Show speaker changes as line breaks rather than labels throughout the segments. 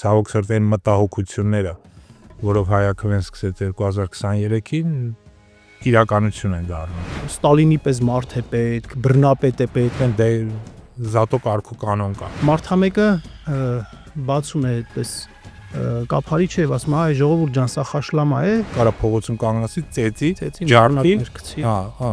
ցավոք սրտի այն մտահոգությունները, որով Հայաքվեն սկսեց 2023-ին իրականություն են դառնում։
Ստալինի պես մարդ է պետք, բռնապետ է պետք,
Դե զատո կարգու կանոն կա։
Մարդամեկը բացում է այդպես կափարիչ է, ասում է, այ ժողովուրդ ջան, սա խաշլամա է,
Կարա փողոցում կանգնացի, ծեծի,
ջարդի,
հա,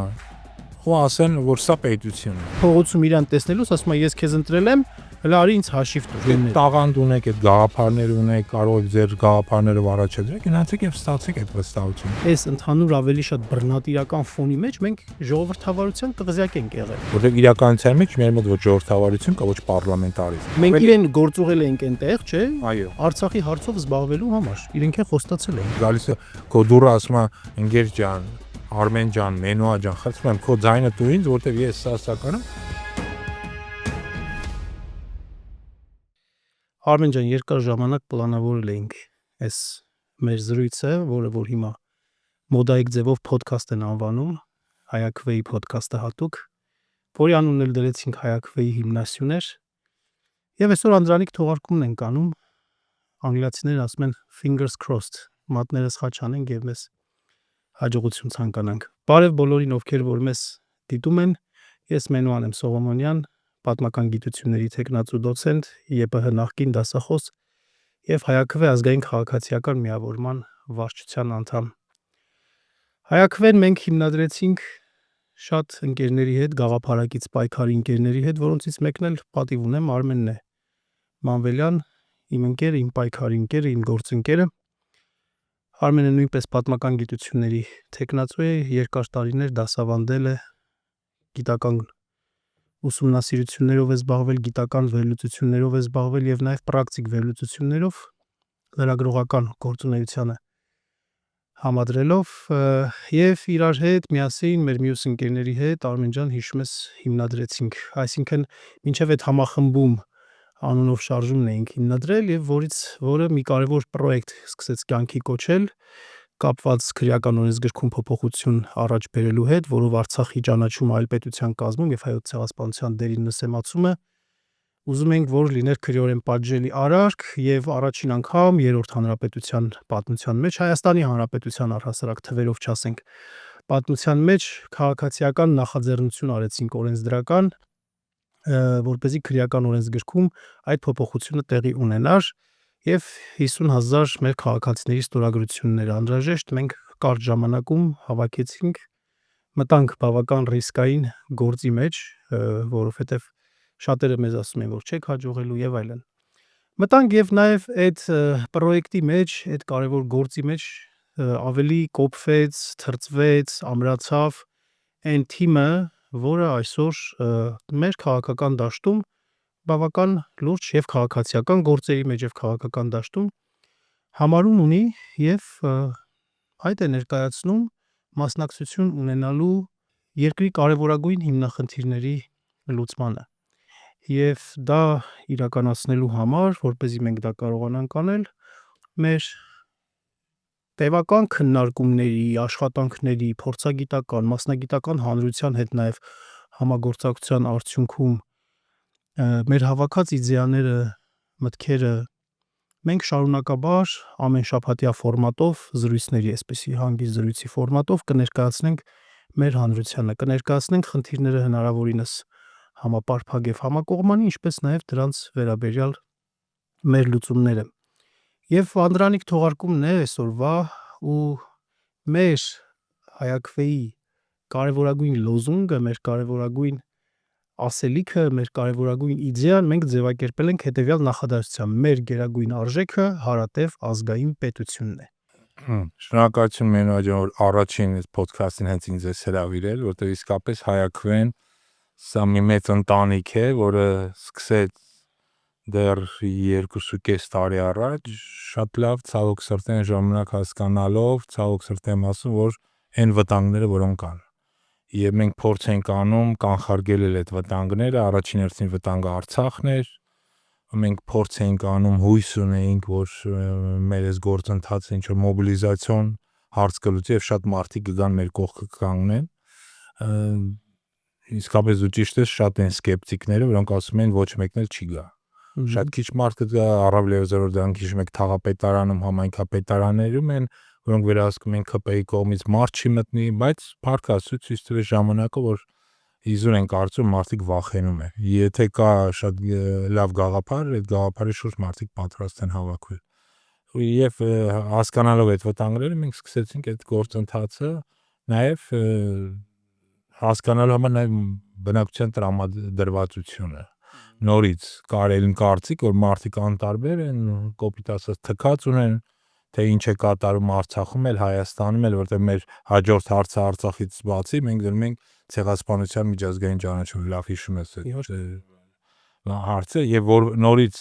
ու ասեն, որ սա պետություն է։
Փողոցում իրան տեսնելուց ասում է, ես քեզ ընտրել եմ, հələ արի ինձ հաշիվ տուր։
Տաղանդ ունեք, այդ գաղափարներ ունեք, կարող եք ձեր գաղափարները առաջադրեք, գնացեք եւ ստացեք այդ վստահությունը։
Այս ընդհանուր ավելի շատ բռնատիրական ֆոնի մեջ մենք ժողովրդավարության տղզյակ ենք եղել։
Որտեղ իրականության մեջ մեր մոտ ոչ ժողովրդավարություն կա, ոչ պարլամենտարիզմ։
Մենք իրեն գործուղել ենք այնտեղ, չէ՞։
Այո։
Արցախի հարցով զբաղվելու համար։ Իրենք է խոստացել են։
Գալիս է քո դուրը ասում է, ընկեր ջան, Արմեն ջան, Մենուա ջան, խնդրում եմ քո ձայնը դու ինձ, որտեղ ես սա կանեմ։
Արմեն ջան, երկար ժամանակ պլանավորել էինք այս մեր զրույցը, որը որ հիմա մոդայիկ ձևով ոդքասթ են անվանում, Հայաքվեի ոդքասթը հատուկ, որի անունն էլ դրեցինք Հայաքվեի հիմնասյուներ, եւ այսօր անդրանիկ թողարկումն ենք անում, անգլիացիներն ասում են fingers crossed, մատներս խաչ անենք եւ մեզ հաջողություն ցանկանանք։ Բարև բոլորին, ովքեր որ մեզ դիտում են, ես Մենուան եմ Սողոմոնյան, պատմական գիտությունների թեկնածու դոցենտ, ԵՊՀ նախկին դասախոս եւ Հայաքվե ազգային քաղաքացիական միավորման վարչության անդամ։ Հայաքվեն մենք հիմնադրեցինք շատ ընկերների հետ, գաղափարակից պայքարի ընկերների հետ, որոնցից մեկն էլ պատիվ ունեմ, Արմենն է Մանվելյան, իմ ընկերը, իմ պայքարի ընկերը, իմ գործընկերը։ Արմենը նույնպես պատմական գիտությունների թեկնածու է, երկար տարիներ դասավանդել է, գիտական ուսումնասիրություններով է զբաղվել, գիտական վերլուծություններով է զբաղվել եւ նաեւ պրակտիկ վերլուծություններով լրագրողական գործունեությանը համադրելով եւ իրար հետ միասին մեր մյուս ընկերների հետ Արմեն ջան հիշում ես հիմնադրեցինք, այսինքն մինչեւ այդ համախմբում անունով շարժումն էինք հիմնադրել եւ որը մի կարևոր պրոյեկտ սկսեց կյանքի կոչել կապված քրեական օրենսգրքում փոփոխություն առաջ բերելու հետ, որով Արցախի ճանաչումը այլ պետության կազմում եւ հայոց ցեղասպանության դերին նսեմացումը ուզում ենք, որ լիներ քրեորեն պատժելի արարք եւ առաջին անգամ երրորդ հանրապետության պատմության մեջ Հայաստանի հանրապետության առհասարակ թվերով չասենք պատմության մեջ քաղաքացիական նախաձեռնություն արեցինք օրենսդրական, որպեսզի քրեական օրենսգրքում այդ փոփոխությունը տեղի ունենար եւ 50,000 մեր քաղաքացիների ստորագրությունները անհրաժեշտ մենք կարճ ժամանակում հավաքեցինք, մտանք բավական ռիսկային գործի մեջ, որովհետեւ շատերը մեզ ասում են, որ չեք հաջողելու եւ այլն։ Մտանք եւ նաեւ այդ պրոյեկտի մեջ, այդ կարևոր գործի մեջ ավելի կոփվեց, թրծվեց, ամրացավ այն թիմը, որը այսօր մեր քաղաքական դաշտում բավական լուրջ եւ քաղաքացիական գործերի մեջ եւ քաղաքական դաշտում համարում ունի եւ այդ է ներկայացնում մասնակցություն ունենալու երկրի կարևորագույն հիմնախնդիրների լուծմանը եւ դա իրականացնելու համար, որպեսզի մենք դա կարողանանք անել, մեր տևական քննարկումների, աշխատանքների, փորձագիտական, մասնագիտական հանրության հետ նաեւ համագործակցության արդյունքում մեր հավաքած իդեաները, մտքերը մենք շարունակաբար ամեն շաբաթյա ֆորմատով զրույցների, այսպիսի հանգիստ զրույցի ֆորմատով կներկայացնենք մեր հանրությանը, կներկայացնենք խնդիրները հնարավորինս համապարփակ եւ համակողմանի, ինչպես նաեւ դրանց վերաբերյալ մեր լուծումները։ Եվ անդրանիկ թողարկումն է այսօրվա ու մեր Հայաքվեի կարևորագույն լոզունգը, մեր կարևորագույն ասելիքը, մեր կարևորագույն իդեան մենք ձևակերպել ենք հետեւյալ նախադասությամբ. մեր գերագույն արժեքը հարատև ազգային պետությունն է։
Շնորհակալություն Մենուա ջան, որ առաջին այս ոդքասթին հենց ինձ ես հրավիրել, որտեղ իսկապես Հայաքվեն սա մի մեծ ընտանիք է, որը սկսեց դեռ 2.5 տարի առաջ, շատ լավ ցավոք սրտի ժամանակ հասկանալով, ցավոք սրտի եմ ասում, որ այն վտանգները, որոնք կան։ Եվ մենք փորձ ենք անում կանխարգելել այդ վտանգները, առաջին հերթին վտանգը Արցախն էր, մենք փորձ ենք անում, հույս ունեինք, որ մեր այս գործընթացը ինչ որ մոբիլիզացիոն հարց կլուծի եւ շատ մարդիկ կգան մեր կողքը կանգնեն։ Իսկապես դու ճիշտ ես, շատ են սկեպտիկները, որոնք ասում են ոչ մեկն էլ չի գա։ Շատ քիչ մարդ կա առավելևս որ դրանք հիշում եք թաղապետարանում, համայնքապետարաններում են, որոնք վերահսկում են ԿՊ-ի կողմից մարդ չի մտնի, բայց փառքաստու ցույց տվեց ժամանակը, որ իզուր են կարծում մարդիկ վախենում են։ Եթե կա շատ լավ գաղափար, այդ գաղափարի շուրջ մարդիկ պատրաստ են հավաքվել։ Եվ հասկանալով այդ վտանգները մենք սկսեցինք այդ գործընթացը, նաև հասկանալու համար նաև բնակչության տրամադրվածությունը։ Նորից կարել կարծիք, որ մարդիկ անտարբեր են, կոպիտ ասած թքած ունեն, թե ինչ է կատարում Արցախում էլ, Հայաստանում էլ, որտեղ մեր հաջորդ հարցը Արցախից բացի մենք դնում ենք ցեղասպանության միջազգային ճանաչում, լավ հիշում ես այդ հարցը, եւ որ նորից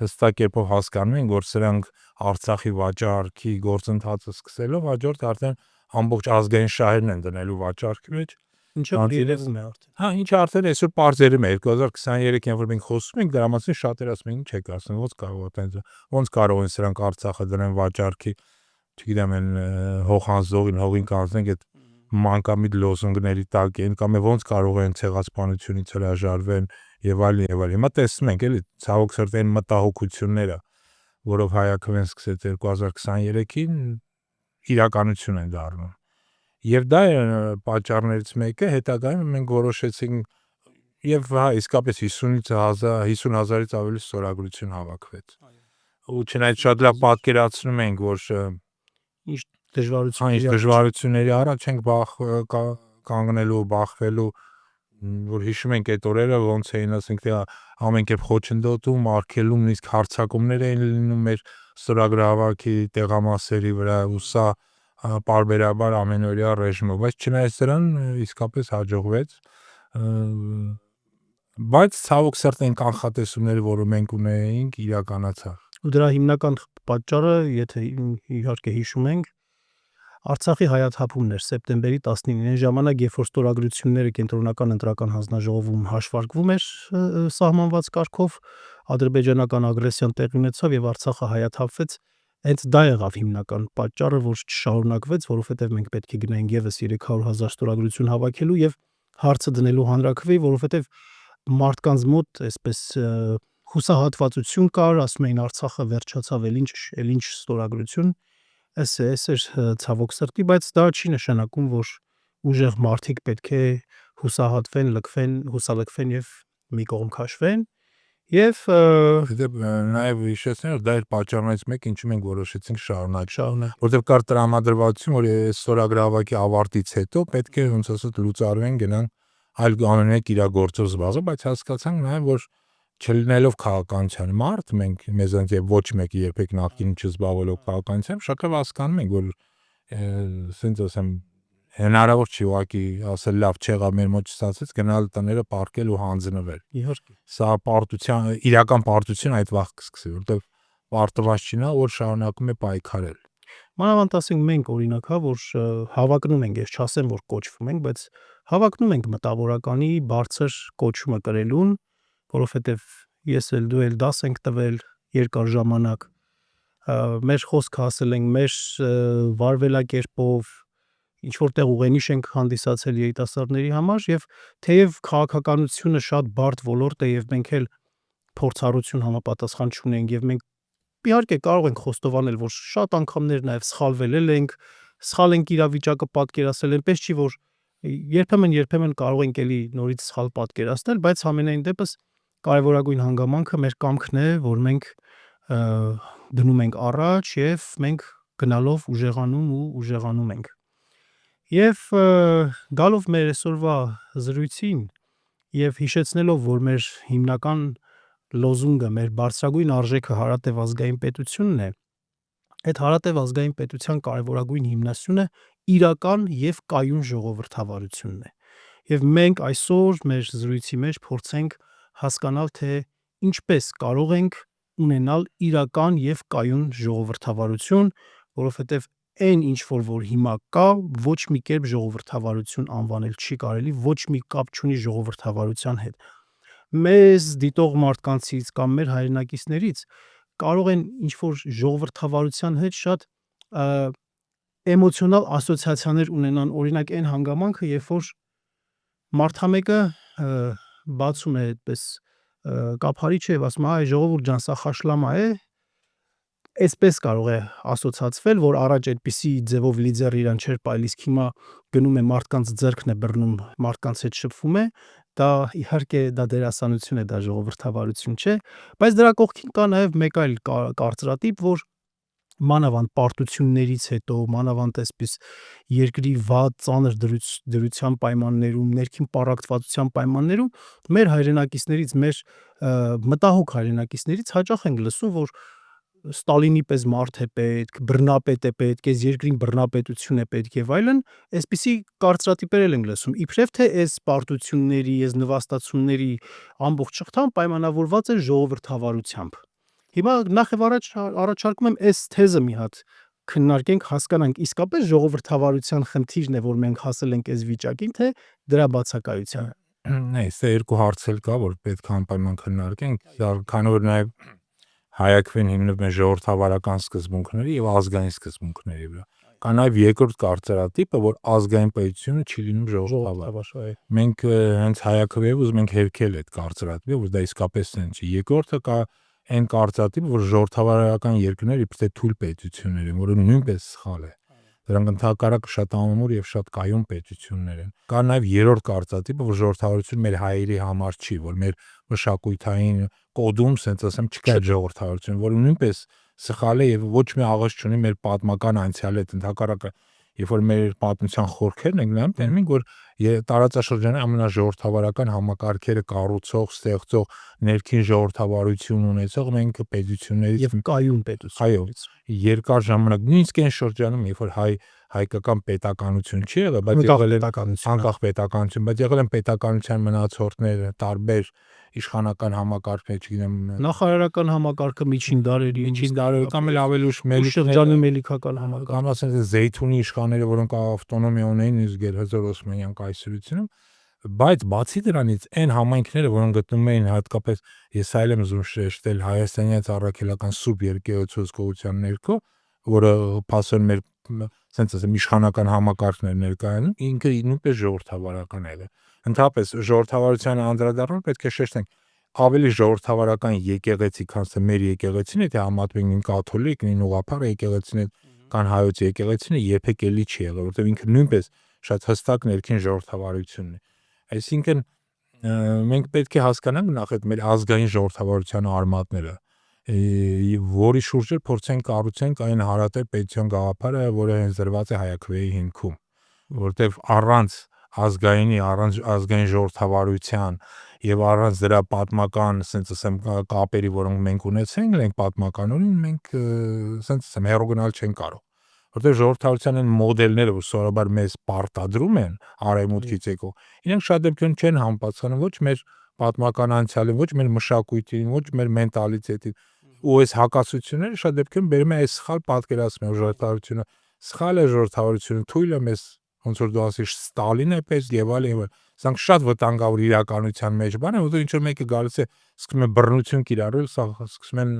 հստակ կերպով հասկանում ենք, որ սրանք Արցախի վաճառքի գործընթացը սկսելով հաջորդ արդեն ամբողջ ազգային շահերն են դնելու վաճառքի մեջ,
ինչը երևում է արդեն։
Հա, ինչը արդեն այսօր պարզերում է 2023-ին, որ մենք խոսում ենք, դրա մասին շատերը ասում են, ինչ եք ասում, ոնց կարող են սրանք Արցախը դրեն վաճառքի, չգիտեմ, այն հողանձողին, հողին կանցնենք այդ մանկամիտ լոզունգների տակ են, կամ ոնց կարող են ցեղասպանությունից հրաժարվեն եւ այլն եւ այլն։ Հիմա տեսնում ենք, էլի, ցավոք սրտի այն մտահոգությունները, որով Հայաքվեն սկսեց 2023-ին, իրականություն են դառնում։ Եվ դա է պատճառներից մեկը, հետագայում մենք որոշեցինք եւ հա իսկապես 50,000-ից ավելի ստորագրություն հավաքվեց։ Ու չնայած շատ լավ պատկերացնում ենք, որ
ինչ դժվարությունների
դժվարությունների առաջ ենք կանգնելու, բախվելու, որ հիշում ենք այդ օրերը ոնց էին, ասենք թե ամեն կերպ խոչընդոտում, արգելում, նույնիսկ հարձակումներ էին լինում մեր ստորագրահավաքի տեղամասերի վրա, ու սա պարբերաբար ամենօրյա ռեժիմով, բայց չնայած դրան իսկապես հաջողվեց, բայց ցավոք սրտի այն կանխատեսումները, որը մենք ունեինք, իրականացավ։
ու դրա հիմնական պատճառը, եթե իհարկե հիշում ենք, Արցախի հայաթափումն էր սեպտեմբերի 19-ին, այն ժամանակ, երբ որ ստորագրությունները կենտրոնական ընտրական հանձնաժողովում հաշվարկվում էր սահմանված կարգով, ադրբեջանական ագրեսիան տեղի ունեցավ եւ Արցախը հայաթափվեց, հենց դա եղավ հիմնական պատճառը, որ չշարունակվեց, որովհետեւ մենք պետք է գնայինք եւս 300,000 ստորագրություն հավաքելու եւ հարցը դնելու հանրաքվեի, որովհետեւ մարդկանց մոտ այսպես հուսահատվածություն կար, ասում էին Արցախը վերջացավ, էլ ինչ ստորագրություն, էս էր ցավոք սրտի, բայց դա չի նշանակում, որ ուժեղ մարդիկ պետք է հուսահատվեն, հուսալքվեն եւ մի կողմ քաշվեն եւ
նաեւ հիշեցնել, որ դա էր պատճառներից մեկը, ինչու մենք որոշեցինք շարունակել, որտեղ կար տրամադրվածություն, որ ստորագրահավաքի ավարտից հետո պետք է ոնց ասած լուծարվեն, գնան այլ կանոններ իրագործող զբաղվել, բայց հասկացանք նաեւ, որ չլինելով քաղաքականության մարդ, մենք մեզանից եւ ոչ մեկը երբեք նախկինում չզբաղվելով քաղաքականությամբ, շատ լավ հասկանում ենք, որ ասենց ասեմ հնարավոր չի ուղղակի ասել լավ չեղավ մեր մոտ չստացվեց գնալ տները պարկել ու հանձնվել։
Իհարկե։
Սա իրական պարտություն այդ վաղ կսկսի, որտեղ պարտված չնա, որ շարունակում է պայքարել։
Մանավանդ ասենք մենք օրինակ, հա, որ հավակնում ենք, ես չասեմ, որ կոչվում ենք, բայց հավակնում ենք մտավորականի բարձր կոչումը կրելուն, որովհետև ես էլ դու էլ դաս ենք տվել երկար ժամանակ, մեր խոսքը ասել ենք, մեր վարվելակերպով ինչ որտեղ ուղենիշ ենք հանդիսացել երիտասարդների համար եւ թեև քաղաքականությունը շատ բարդ ոլորտ է եւ մենք էլ փորձառություն համապատասխան չունենք եւ մենք իհարկե կարող ենք խոստովանել, որ շատ անգամներ նաեւ սխալվել ենք, սխալ ենք իրավիճակը պատկերացրել, այնպես չի որ երբեմն կարող ենք էլի նորից սխալ պատկերացնել, բայց ամենայն դեպս կարևորագույն հանգամանքը մեր կամքն է, որ մենք դնում ենք առաջ եւ մենք գնալով ուժեղանում ենք։ Եվ գալով մեր այսօրվա զրույցին եւ հիշեցնելով, որ մեր հիմնական լոզունգը, մեր բարձրագույն արժեքը հարատև ազգային պետությունն է, այդ հարատև ազգային պետության կարևորագույն հիմնասյունը իրական եւ կայուն ժողովրդավարությունն է։ Եվ մենք այսօր մեր զրույցի մեջ փորձենք հասկանալ, թե ինչպես կարող ենք ունենալ իրական եւ կայուն ժողովրդավարություն, որովհետեւ այն ինչ որ հիմա կա, ոչ մի կերպ ժողովրդավարություն անվանել չի կարելի, ոչ մի կապ չունի ժողովրդավարության հետ։ Մեզ դիտող մարդկանցից կամ մեր հայրենակիցներից կարող են ինչ որ ժողովրդավարության հետ շատ էմոցիոնալ ասոցիացիաներ ունենան, օրինակ այն հանգամանքը, երբ որ մարդամեկը բացում է այդպես կափարիչ է եւ ասում է, այ ժողովուրդ ջան, սա խաշլամա է, այսպես կարող է ասոցացվել, որ առաջ այդպիսի ձևով լիդերը իրան չէր պայել, իսկ հիմա գնում է մարդկանց ձեռքն է բռնում, մարդկանց հետ շփվում է, դա իհարկե դա դերասանություն է, դա ժողովրդավարություն չէ, բայց դրա կողքին կա նաև մեկ այլ կարծրատիպ, որ մանավանդ պարտություններից հետո, մանավանդ այսպես երկրի վատ ծանր դրության պայմաններում, ներքին պառակտվածության պայմաններում մեր հայրենակիցներից, մեր մտահոգ հայրենակիցներից հաճախ ենք լսում, որ Ստալինի պես մարդ է պետք, բռնապետ է պետք, այս երկրին բռնապետություն է պետք եւ այլն, այսպիսի կարծրատիպեր ենք լսում։ Իբրև թե այս պարտությունների, այս նվաստացումների ամբողջ շղթան պայմանավորված է ժողովրդավարությամբ։ Հիմա նախ եւ առաջ առաջարկում եմ այս թեզը մի հատ քննարկենք, հասկանանք իսկապես ժողովրդավարության խնդիրն է, որ մենք հասել ենք այս վիճակին, թե դրա բացակայությանը։
Այս երկու հարց էլ կա, որ պետք է անպայման քննարկենք, քանի որ նաև հայակվեն հիմնվում է ժողովրդավարական սկզբունքների եւ ազգային սկզբունքների վրա։ Կա նաև երկրորդ կարծրատիպը, որ ազգային պետությունը չի լինում ժողովրդավար։ Մենք հենց հայակվեւ ուզում ենք հերքել այդ կարծրատիպը, որ դա իսկապես այն չի։ Երկրորդը կա այն կարծրատիպը, որ ժողովրդավարական երկրները իբրև թե թույլ պետություններ են, որը նույնպես սխալ է։ Դրանք ընդհակառակը շատ ամուր եւ շատ կայուն պետություններ են։ Կա նաև երրորդ կարծրատիպը, որ ժողովրդավարությունը մեր հայերի համար չի, որ մեր մշակութային կոդում, ասենց ասեմ, չկա ժողովրդավարություն, որը նույնպես սխալ է եւ ոչ մի աղաս չունի մեր պատմական անցյալի հետ։ Ընդհակառակը, երբ որ մեր պատմության խորքերն ենք նայում, տեսնում ենք, որ տարածաշրջանի ամենաժողովրդավարական համակարգերը կառուցող, ստեղծող, ներքին ժողովրդավարություն ունեցող մենք պետություններից
եւ կայուն պետություններից։
Այո, երկար ժամանակ նույնիսկ այն շրջանում, երբ որ հայկական պետականություն չի եղել, բայց եղել է անկախ պետականություն, բայց եղել են պետականության մնացորդներ, տարբեր իշխանական համակարգեր, չգիտեմ,
նախարարական համակարգը միջին դարերի,
կամ էլ ավելի ուշ
շրջանում մելիքական համակարգ,
կամ ասենք Զեյթունի իշխանները, որոնք ավտոնոմիա ունեին Գերհզոր Օսմանյան կայսրությունում, բայց բացի դրանից այն համայնքները, որոնք գտնվում էին հատկապես, ես այլ եմ ուզում շեշտել հայաստանյան առաքելական սուրբ երկեղեցու հսկողության ներքո, որը փաստորեն մեր ասենց ասեմ իշխանական համակարգներ ներկայանում, ինքը նույնպես ժողովրդավարական է։ Ընդհանրապես ժողովրդավարության անդրադառնալ պետք է շեշտենք ավելի ժողովրդավարական եկեղեցի, քան թե մեր եկեղեցին, եթե համատվենք նույն կաթոլիկ, նույն ուղղափառ եկեղեցիներ կան հայոց եկեղեցին երբեք էլի չի եղել, որովհետև ինքը նույնպես շատ հստակ ներքին ժողովրդավարությունն է։ Այսինքն մենք պետք է հասկանանք նախ այդ մեր ազգային ժողովրդավարության արմատները, որի շուրջ փորձենք կառուցենք այն հարատև պետության գաղափարը, որը հենց դրված է հայակվեի հիմքում, որովհետև առանց ազգայինի, առանց ազգային ժողովրդավարության եւ առանց դրա պատմական, ասենց ասեմ, կապերի, որոնք մենք ունեցենք, ենք պատմականորեն մենք, ասենց ասեմ, հերոգնալ չեն կարող, որովհետև ժողովրդավարության այն մոդելները, որ սովորաբար մեզ պարտադրում են արևմուտքից եկող, իրենք շատ դեպքերում չեն համապատասխանում ոչ մեր պատմական անցյալին, ոչ մեր մշակույթին, ոչ մեր մենտալիտետին, ու այս հակասությունները շատ դեպքերում բերում է այս սխալ պատկերացումը, ժողովրդավարությունը սխալ է, ժողովրդավարությունը թույլ է, մեզ ոնց որ դու ասиш Ստալին է պես եւ այլն, սրանք շատ վտանգավոր իրականության մեջ բան է, որովհետեւ ինչ որ մեկը գալիս է սկսում է բռնություն կիրառել, սկսում են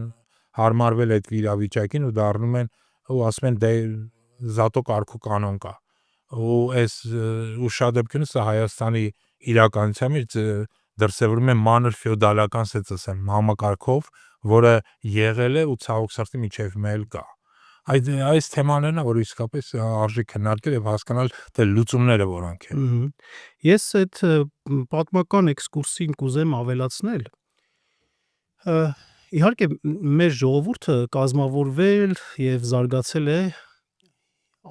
հարմարվել այդ իրավիճակին ու դառնում են ու ասում են դե զատո կարգու կանոն կա։ Ու այս ու շատ դեպքերում սա Հայաստանի իրականության մեջ դրսևորում է մանր ֆեոդալական, ասած ասեմ, համակարգով, որը եղել է ու ցավոք սրտի միջև մել կա։ Այս թեմաներն է, որ իսկապես արժի քննարկել եւ հասկանալ թե լուծումները որոնք են։
Ես այդ պատմական էքսկուրսին կուզեմ ավելացնել։ Իհարկե մեր ժողովուրդը կազմավորվել եւ զարգացել է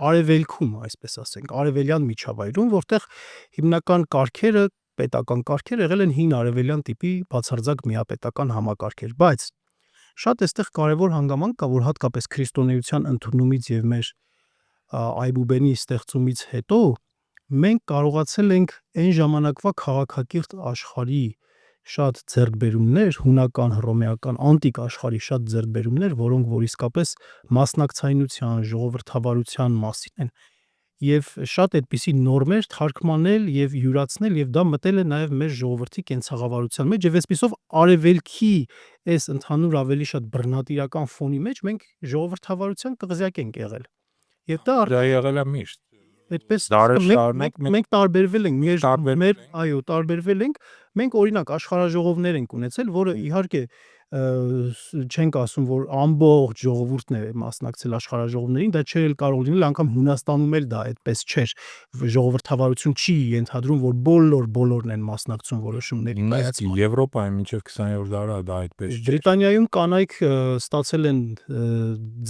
արևելքում, այսպես ասենք, արևելյան միջավայրում, որտեղ հիմնական կարգերը, պետական կարգերը եղել են հին արևելյան տիպի բացարձակ միապետական համակարգեր, բայց շատ այստեղ կարևոր հանգամանք կա, որ հատկապես քրիստոնեության ընդունումից եւ մեր այբուբենի ստեղծումից հետո մենք կարողացել ենք այն ժամանակվա քաղաքակիրթ աշխարհի շատ ձեռքբերումներ, հունական, հռոմեական, անտիկ աշխարհի շատ ձեռքբերումներ, որոնք որ իսկապես մասնակցայնության, ժողովրդավարության մասին են, եւ շատ այդպիսի նորմեր թարգմանել եւ յուրացնել, եւ դա մտել է նաեւ մեր ժողովրդի կենցաղավարության մեջ, եւ այսպիսով արևելքի այս ընդհանուր ավելի շատ բռնատիրական ֆոնի մեջ մենք ժողովրդավարության կղզյակ ենք եղել։ Եվ դա
եղել է միշտ։
այդպես
Դարեր շարունակ
մենք տարբերվել ենք,
տարբերվել ենք։
այո, տարբերվել ենք։ Մենք օրինակ աշխարհաժողովներ ենք ունեցել, որը իհարկե չենք ասում, որ ամբողջ ժողովուրդն է մասնակցել աշխարհաժողովներին, դա չէր կարող լինել, անգամ Հունաստանում էլ դա այդպես չէր։ Ժողովրդավարություն չի ենթադրում, որ բոլորն են մասնակցում որոշումների կայացմանը։
Եվրոպայում մինչև 20-րդ դարը դա այդպես չէ։
Բրիտանիայում կանայք ստացել են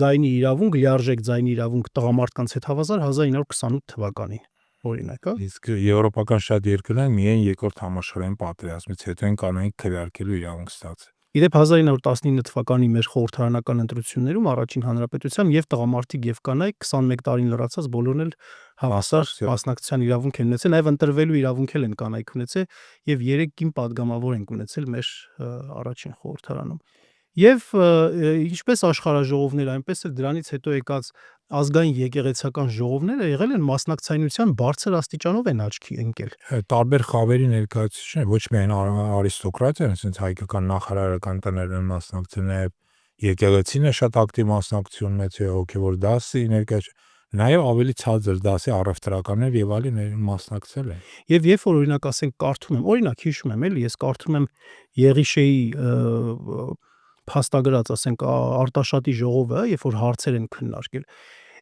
ձայնի իրավունք, լիարժեք ձայնի իրավունք տղամարդկանց հետ հավասար 1928 թվականին, օրինակ, հա։
Իսկ եվրոպական շատ երկրներ միայն երկրորդ համաշխարհային պատերազմից հետո են կանայք քվեարկելու իրավունք ստացել։
Իդեպ 1919 թվականի մեր խորհրդարանական ընտրություններում առաջին հանրապետության եւ տղամարդիկ եւ կանայք 21 տարին լրացած բոլորն էլ հավասար մասնակցության իրավունք են ունեցել, նաեւ ընտրվելու իրավունք են կանայք ունեցել եւ 3 կին падգամավոր են ունեցել մեր առաջին խորհրդարանում։ Եվ ինչպես աշխարհաժողովներ, այնպես էլ դրանից հետո եկած ազգային եկեղեցական ժողովները եղել են մասնակցայնության բարձր աստիճանով են աչքի ընկել։
Տարբեր խավերի ներկայացուցիչներ, ոչ միայն արիստոկրատիան, ասենց հայկական նախարարական տներն են մասնակցել, նաև եկեղեցին է շատ ակտիվ մասնակցություն ունեցել, հոգևոր դասի ներկայացուցիչ, նաև ավելի ցածր դասի առևտրականներ եւ այլն մասնակցել են։
Եվ երբ որ օրինակ ասենք կարդում եմ, օրինակ հիշում եմ, էլի ես կարդում եմ Եղիշեի փաստագրած, ասենք Արտաշատի ժողովը, երբ որ հարցեր են քննարկել,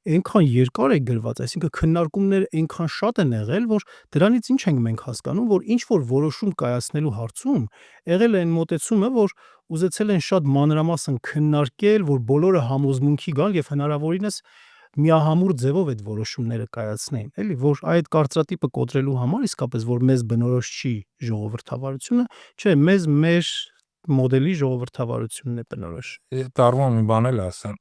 այնքան երկար է գրված, այսինքն քննարկումներ այնքան շատ են եղել, որ դրանից ինչ ենք մենք հասկանում, որ ինչ որ որոշում կայացնելու հարցում եղել է այն մոտեցումը, որ ուզեցել են շատ մանրամասն քննարկել, որ բոլորը համոզմունքի գան եւ հնարավորինս միահամուռ ձևով այդ որոշումները կայացնեին, էլի, որ այդ կարծրատիպը կոտրելու համար իսկապես որ մեզ բնորոշ չի ժողովրդավարությունը, չէ, մեզ մեր մոդելի ժողովրդավարությունն է բնորոշ։
Տարվում մի բան էլ ասեմ։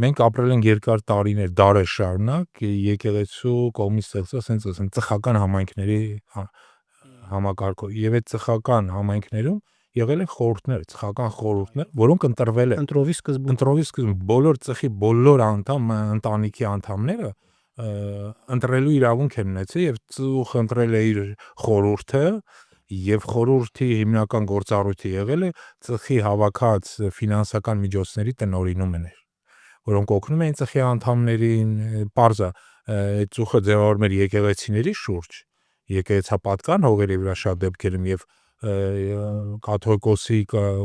Մենք ապրել ենք երկար տարիներ, դարեր շարունակ եկեղեցու կողմից ստեղծված sense ասեմ ծխական համայնքների համակարգով եւ այդ ծխական համայնքներում եղել են խորհուրդներ, ծխական խորհուրդներ, որոնք ընտրվել են
Ընտրովի սկզբում
բոլոր ծխի բոլոր ընտանիքի անդամները ընտրելու իրավունք են ունեցել եւ ծուխ ընտրել է իր խորհուրդը եւ խորհրդի հիմնական գործառույթը եղել է ծխի հավաքած ֆինանսական միջոցների տնօրինումն էր, որոնք օգնում էին ծխի անդամներին, parza այդ ծուխը ձևավորում էր եկեղեցիների շուրջ, եկեղեցապատկան հողերի վրա շատ դեպքերում եւ կաթողիկոսի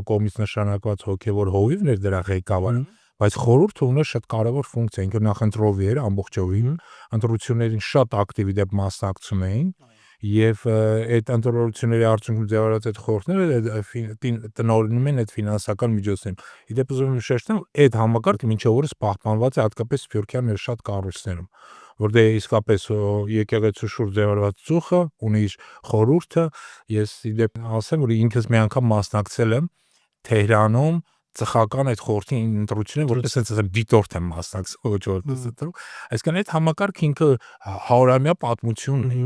կողմից նշանակված հոգևոր հովիվն էր դրա ղեկավարը, բայց խորհուրդը ուներ շատ կարևոր ֆունկցիա, ինքը նախ ընտրովի էր ամբողջովին, ընտրություններին շատ ակտիվ դեպ մասնակցում էին եւ այդ ընտրությունների արդյունքում ձևավորած այդ խորհուրդները տնօրինում են այդ ֆինանսական միջոցներին։ Իդեպ ուզում եմ շեշտեմ, այդ համակարգը մինչև օրս պահպանված է հատկապես Սփյուռքյան մեր շատ կառույցներում, որտեղ իսկապես եկեղեցու շուրջ ձևավորված ծուխը ունի իր խորհուրդը, ես իդեպ ասեմ, որ ինքս մի անգամ մասնակցել եմ Թեհրանում ծխական այդ խորհրդի ընտրությունները, որպես ասեմ դիտորդ եմ մասնակցել, ոչ որպես ընտրող, այսինքն այդ համակարգը ինքը 100-ամյա պատմություն ունի,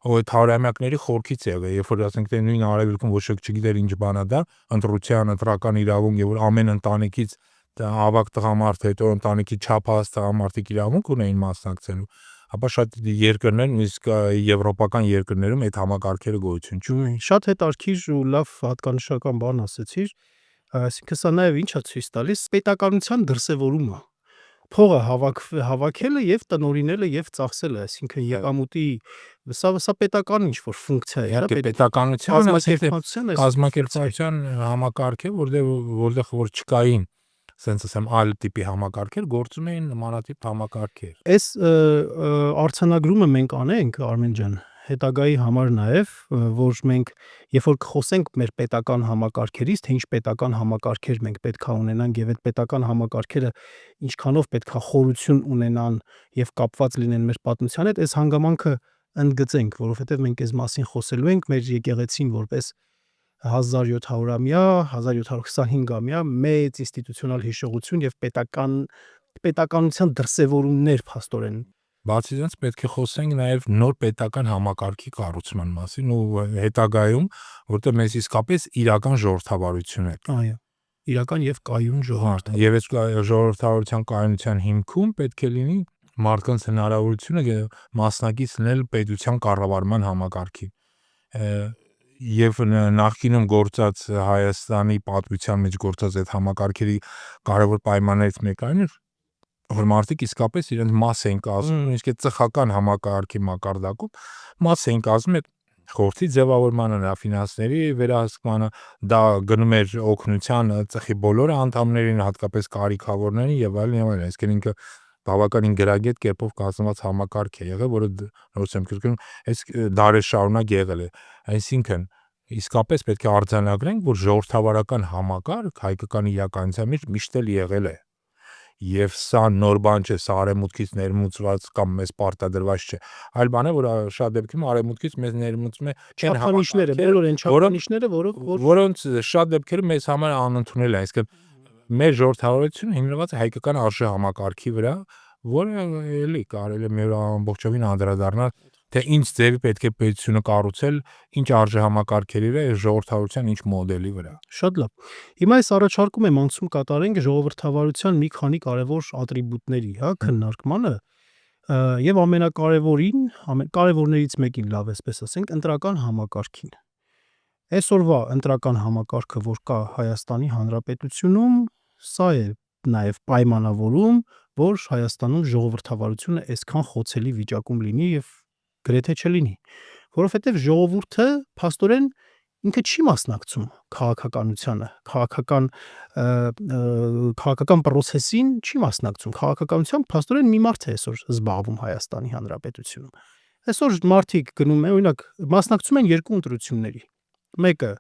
ու այդ 100-ամյակների խորքից եղել, երբ որ ասենք թե նույն արևելքում ոչ ոք չգիտեր ինչ բան է դա, ընտրության ընտրական իրավունք, եւ որ ամեն ընտանիքից ավակ տղամարդ հետո ընտանիքի չափահաս տղամարդիկ իրավունք ունեին մասնակցելու, ապա շատ երկրներ, իսկ եվրոպական երկրներում այդ համակարգերը գոյություն չունեն։
Շատ հետաքրքիր ու լավ հատկանշական բան ասեցիր, այսինքն սա նաև ինչ է ցույց տալիս պետականության դրսևորումը, փողը հավաքելը եւ տնօրինելը եւ ծախսելը, այսինքն եկամուտի սա պետական ինչ որ ֆունկցիա է,
Իհարկե պետականության
կազմակերպության
համակարգ է, որտեղ որ չկային sense ասեմ այլ տիպի համակարգեր, գործում էին նմանատիպ համակարգեր։
Այս արձանագրումը մենք անենք Արմեն ջան, հետագայի համար նաև, որ մենք երբ որ խոսենք մեր պետական համակարգերից, թե ինչ պետական համակարգեր մենք պետքա ունենանք եւ այդ պետական համակարգերը ինչքանով պետքա խորություն ունենան եւ կապված լինեն մեր պատմության հետ, այս հանգամանքը ընդգծենք, որովհետեւ մենք այս մասին խոսելու ենք մեր եկեղեցին որպես 1700-ամյա, 1725-ամյա մեծ ինստիտուցիոնալ հիշողություն եւ պետականության դրսևորումներ փաստորեն։
Բացի դրանից պետք է խոսենք նաև նոր պետական համակարգի կառուցման մասին ու հետագայում, որտեղ մեզ իսկապես իրական ժողովրդավարություն է։
Այո, իրական եւ կայուն ժողովուրդ։
Եվ այս ժողովրդավարության կայունության հիմքում պետք է լինի մարդկանց հնարավորությունը մասնակից լինել պետության կառավարման համակարգի։ Եվ նախկինում գործած Հայաստանի պատմության մեջ գործած այդ համակարգերի կարևոր պայմաններից մեկը այն էր, որ մարդիկ իսկապես իրենց մաս են կազմում, իսկ այդ ծխական համակարգի մակարդակում մաս են կազմում այդ խորհրդի ձևավորմանը, նրա ֆինանսների վերահսկմանը, դա գնում էր օգնության ծխի բոլոր անդամներին, հատկապես կարիքավորներին եւ այլն եւ այլն, այսինքն ինքը բավականին գրագետ կերպով կազմված համակարգ է եղել, որը նորից եմ կրկնում, այս դարեր շարունակ եղել է, այսինքն իսկապես պետք է արձանագրենք, որ ժողովրդավարական համակարգ հայկական իրականության մեջ միշտ էլ եղել է։ Եվ սա նոր բան չէ, սա արևմուտքից ներմուծված կամ մեզ պարտադրված չէ։ Այլ բան է, որ շատ դեպքերում արևմուտքից մեզ ներմուծում է
չափանիշները, բոլոր այն չափանիշները,
որոնց շատ դեպքերում մեզ համար անընդունել է, այսինքն մեր ժողովրդավարությունը հիմնված է հայկական արժե համակարգի վրա, որը էլի կարելի է մի օր ամբողջովին անդրադառնալ, թե ինչ ձևի պետք է պետությունը կառուցել, ինչ արժե համակարգերի վրա, ժողովրդավարության ինչ մոդելի վրա։
Շատ լավ։ Հիմա ես առաջարկում եմ անցում կատարենք ժողովրդավարության մի քանի կարևոր ատրիբուտների, քննարկմանը, եւ կարևորներից մեկին, լավ էսպես ասենք, ընտրական համակարգին։ Այսօրվա ընտրական համակարգը, որ կա Հայաստանի Հանրապետությունում, սա է նաեւ պայմանավորում, որ Հայաստանում ժողովրդավարությունը այսքան խոցելի վիճակում լինի եւ գրեթե չլինի, որովհետեւ ժողովուրդը փաստորեն ինքը չի մասնակցում քաղաքականությանը, քաղաքական process-ին չի մասնակցում, քաղաքականությամբ փաստորեն մի մարդ է այսօր զբաղվում Հայաստանի Հանրապետությունում։ Այսօր մարդիկ գնում են, օրինակ, մասնակցում են երկու ընտրությունների։ Մեկը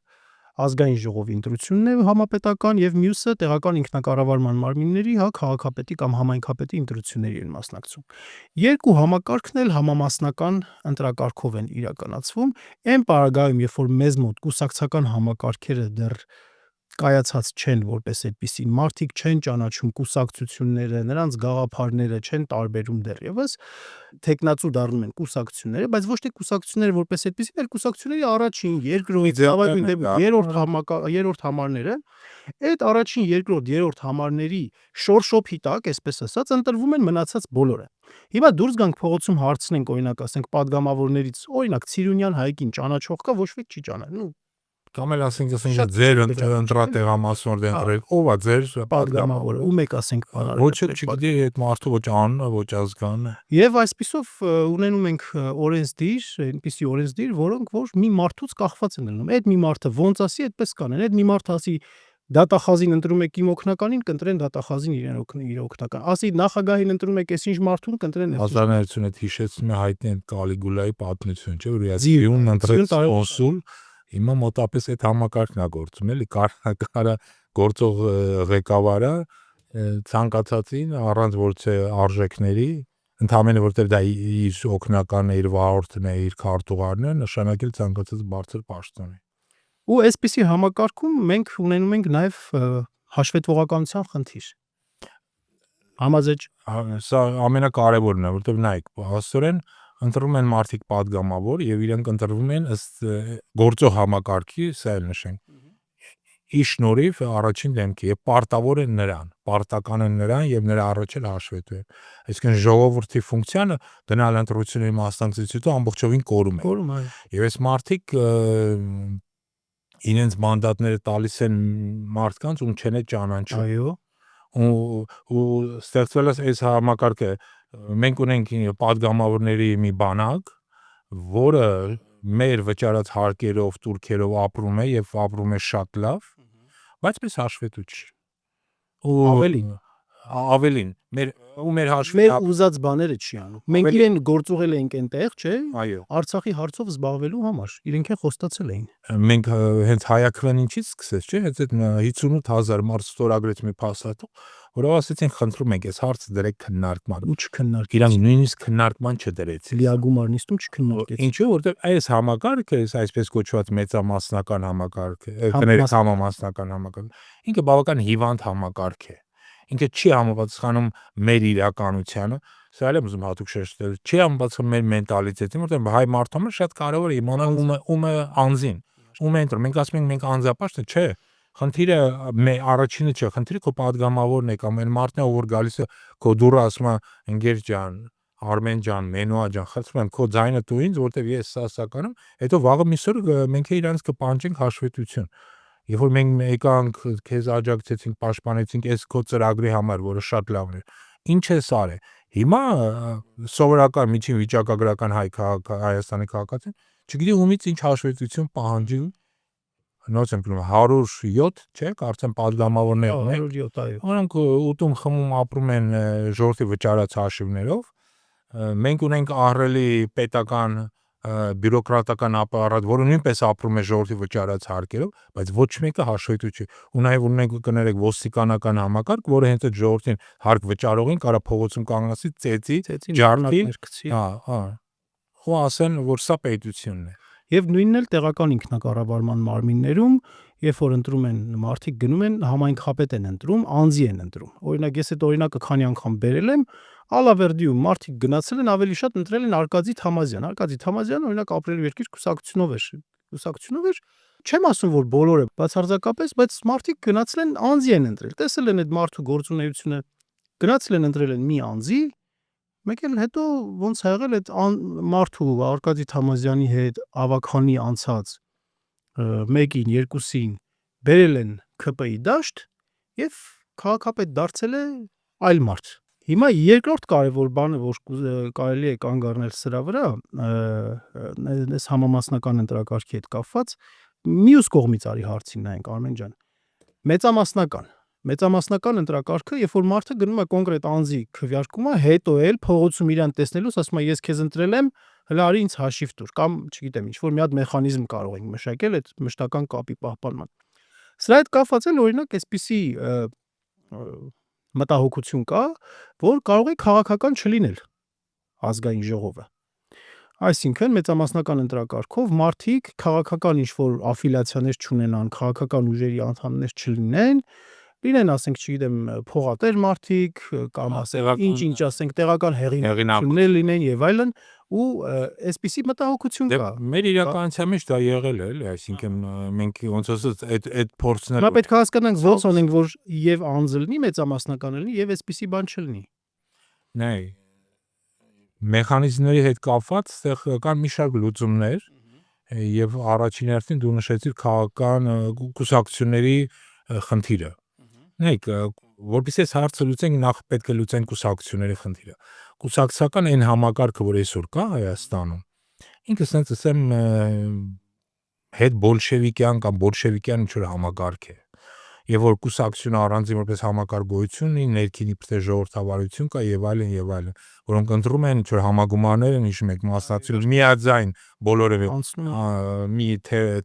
ազգային ժողովի ընտրությունն է համապետական եւ մյուսը տեղական ինքնակառավարման մարմինների, քաղաքապետի կամ համայնքապետի ընտրությունների են մասնակցում։ Երկու համակարգն էլ համամասնական ընտրակարգով են իրականացվում, այն պարագայում, երբ որ մեզ մոտ կուսակցական համակարգերը դեռ կայացած չեն որպես այդպիսի, մարդիկ չեն ճանաչում կուսակցությունները, նրանց գաղափարները չեն տարբերում դեռևս, տեխնացու դառնում են կուսակցությունները, բայց ոչ թե կուսակցությունները որպես այդպիսի, այլ կուսակցությունների առաջին, երկրորդ, երրորդ համարները, այդ առաջին, երկրորդ, երրորդ համարների շորշոփի տակ, այսպես ասած, ընտրվում են մնացած բոլորը։ Հիմա դուրս գանք փողոցում հարցնենք, օրինակ, ասենք падգամավորներից, օրինակ Ցիրունյան Հայկին ճանաչող կա, ոչ ոք չի ճանաչում։
Կամ էլ ասենք ձեր ընտրատեղամասն ընտրել, ով է ձեր
падգամավորը, ում եք ասենք բանալը։
Ոչ չգիտի այդ մարդու ոչ անունը, ոչ ազգանունը։
Եվ այսպիսով ունենում ենք օրենսդիր, այնպիսի օրենսդիր, որոնք որ մի մարդուց կախված են լինում։ Այդ մի մարդը ոնց ասի, այդպես կանեն։ Այդ մի մարդ ասի դատախազին ընտրում եք իմ օգնականին, կընտրեն դատախազին իր օգնական։ Ասի նախագահին ընտրում եք այսինչ մարդուն, կընտրեն այս։
1900-ը հիշեցնում է հայտնի այդ Կալիգուլայի պատմություն, չէ՞, որ իրացիուն ընտրեց կոնսուլ, հիմա մոտապես այդ համակարգն է գործում, էլի կարա գործող ղեկավարը ցանկացածին առանց որևէ արժեքների, ընդհանրապես որտեղ դա իր օգնականն է, իր վարորդն է, իր քարտուղարն է, նշանակել ցանկացած բարձր պաշտոնի։
Ու այսպիսի համակարգում մենք ունենում ենք նաև հաշվետվողականության խնդիր։ Համաձայն
Սա ամենակարևորն է, որտեղ նայեք, հաստորեն ընտրում են մարդիկ падգամավոր եւ իրենք ընտրվում են ըստ գործող համակարգի, սա էլ նշենք։ Ի շնորհիվ առաջին դեմքի եւ պարտավոր են նրան, պարտական են նրան եւ նրա առաջել հաշվետու են։ Այսինքն ժողովրդի ֆունկցիանը դնալ ընտրությունների մասնակցությունը ամբողջովին կորում է։
կորում է։
Եվ այս մարդիկ իրենց մանդատները տալիս են մարդկանց, ում չեն ճանաչում։
Այո։
Ու ստեղծվել է այս համակարգը, մենք ունենք падգամավորների մի բանակ, որը մեր վճարած հարկերով, турքերով ապրում է եւ ապրում է շատ լավ, բայց պես հաշվետու չի։ Ու ավելին, մեր հաշվի
մեր ուզած բաները չի անում։ Մենք իրեն գործուղել էինք այնտեղ, չէ՞։
Այո։
Արցախի հարցով զբաղվելու համար, իրենք էլ խոստացել էին։
Մենք հենց հայակվեն ինչից սկսեց, չէ՞, հենց այդ 58000 մարդ ստորագրեց մի փաստաթուղթ, որով ասեցին խնդրում ենք այս հարցը դրեք քննարկման։
Ու չքննարկեցին։
Իրանք նույնիսկ քննարկման չդրեցին։
Լիագումար նիստում չքննարկեցին։
Ինչու՞, որտեղ այս համակարգը, այսպես կոչված մեծամասնական համակարգը, համամասնական համակարգը, ինքը բավական հիվանդ համակարգ է։ Ինքը չի համապատասխանում մեր իրականությանը, սա էլ եմ ուզում հատուկ շեշտել, չի համապատասխանում մեր մենտալիտետին, որտեղ հայ մարդու համար շատ կարևոր է իմանալ ում է անձին, ում է ընտրում։ Մենք ասում ենք մենք անձապաշտը, չէ։ Խնդիրը առաջինը չէ, խնդիրը քո падգամավորն է կամ այն մարդն է, ով որ գալիս է քո դուռը ասում է ընկեր ջան, Արմեն ջան, Մենուա ջան, խնդրում եմ քո ձայնը դու ինձ, որտեղ ես սասականում, հետո վաղը միսօր մենք իրանց կպանջենք հաշվետվություն։ Երբ որ մենք եկանք քեզ աջակցեցինք, պաշտպանեցինք այս քո ծրագրի համար, որը շատ լավն է, ինչ է սարը։ Հիմա սովորական միջին վիճակագրական Հայաստանի քաղաքացին չգիտի ումից ինչ հաշվետվություն պահանջի նոց եմ գրում 107, չէ՞, կարծեմ պատգամավորներ ունեն։
107, այո։
Նրանք ուտում խմում ապրում են ժողովրդի վճարած հաշիվներով։ Մենք ունենք ահռելի պետական բյուրոկրատական ապարատ, որը նույնպես ապրում է ժողովրդի վճարած հարկերով, բայց ոչ մեկը հաշվետու չի։ Ու նաև ունենք կներեք ոստիկանական համակարգ, որը հենց այդ ժողովրդին հարկ վճարողին կարա փողոցում կանգնացի ծեծի, ջարդի, ու ասեն, որ սա պետությունն է։
Եվ նույնն էլ տեղական ինքնակառավարման մարմիններում, երբ որ ընտրում են մարդիկ գնում են համայնքապետ են ընտրում, անձի են ընտրում։ Օրինակ ես այդ օրինակը քանի անգամ բերել եմ, Ալավերդիում մարդիկ գնացել են ավելի շատ ընտրել են Արկադի Թամազյան։ Արկադի Թամազյանը օրինակ ապրելու երկիր կուսակցությունով էր։ Չեմ ասում, որ բոլորը բացարձակապես, բայց մարդիկ գնացել են անձի են ընտրել։ Տեսել են այդ մարդու գործունեությունը, գնացել են ընտրել են մի անձի, մեկ էլ հետո ոնց ա եղել այդ մարդու Արկադի Թամազյանի հետ ավականի անցած մեկին, երկուսին բերել են ՔՊ-ի դաշտ եւ քաղաքապետ դարձել է այլ մարդ։ Հիմա երկրորդ կարևոր բանը, որ կարելի է կանգ առնել սրա վրա, այս համամասնական ընտրակարգի հետ կապված, մյուս կողմից արի հարցին նայենք Արմեն ջան։ Մեծամասնական ընտրակարգը, երբ որ մարդը գնում է կոնկրետ անձի քվեարկումը, հետո էլ փողոցում իրան տեսնելուց ասում է ես քեզ ընտրել եմ, հələ արի ինձ հաշիվ տուր, կամ չգիտեմ, ինչ որ մի հատ մեխանիզմ կարող ենք մշակել այդ մշտական կապի պահպանման։ Սրա հետ կապված էլ օրինակ այսպիսի մտահոգություն կա, որ կարող է քաղաքական չլինել ազգային ժողովը։ Այսինքն մեծամասնական ընտրակարգով մարդիկ քաղաքական ինչ-որ աֆիլիացիաներ չունենան, քաղաքական ուժերի անդամներ չլինեն, լինեն, ասենք, չգիտեմ, փողատեր մարդիկ կամ ինչ ասենք, տեղական հեղինակներ լինեն եւ այլն, ու այսպիսի մտահոգություն կա։
Մեր իրականության մեջ դա եղել է, էլի, այսինքն մենք ոնց ասած այդ փորձն
Հիմա պետք է հասկանանք ոնց անենք, որ եւ անձը լինի, մեծամասնական լինի եւ այսպիսի բան չլինի։
Նայ մեխանիզմների հետ կապված այդտեղ կան մի շարք լուծումներ եւ առաջին հերթին դու նշեցիր քաղաքական կուսակցությունների խնդիրը։ Նայեք, որպեսզի այս հարցը լուծենք, նախ պետք է լուծենք կուսակցությունների խնդիրը։ Կուսակցական այն համակարգը, որ այսօր կա Հայաստանում, ինքը ասենց ասեմ հետ բոլշևիկյան կամ բոլշևիկյան ինչ-որ համակարգ է։ Եվ որ կուսակցությունը առանձին որպես համակարգ գոյություն ունի, ներքին իբրև ժողովրդավարություն կա եւ այլն, որոնք ընտրում են ինչ-որ համագումարներ են, իշում եք մասնակցություն միաձայն բոլորը մի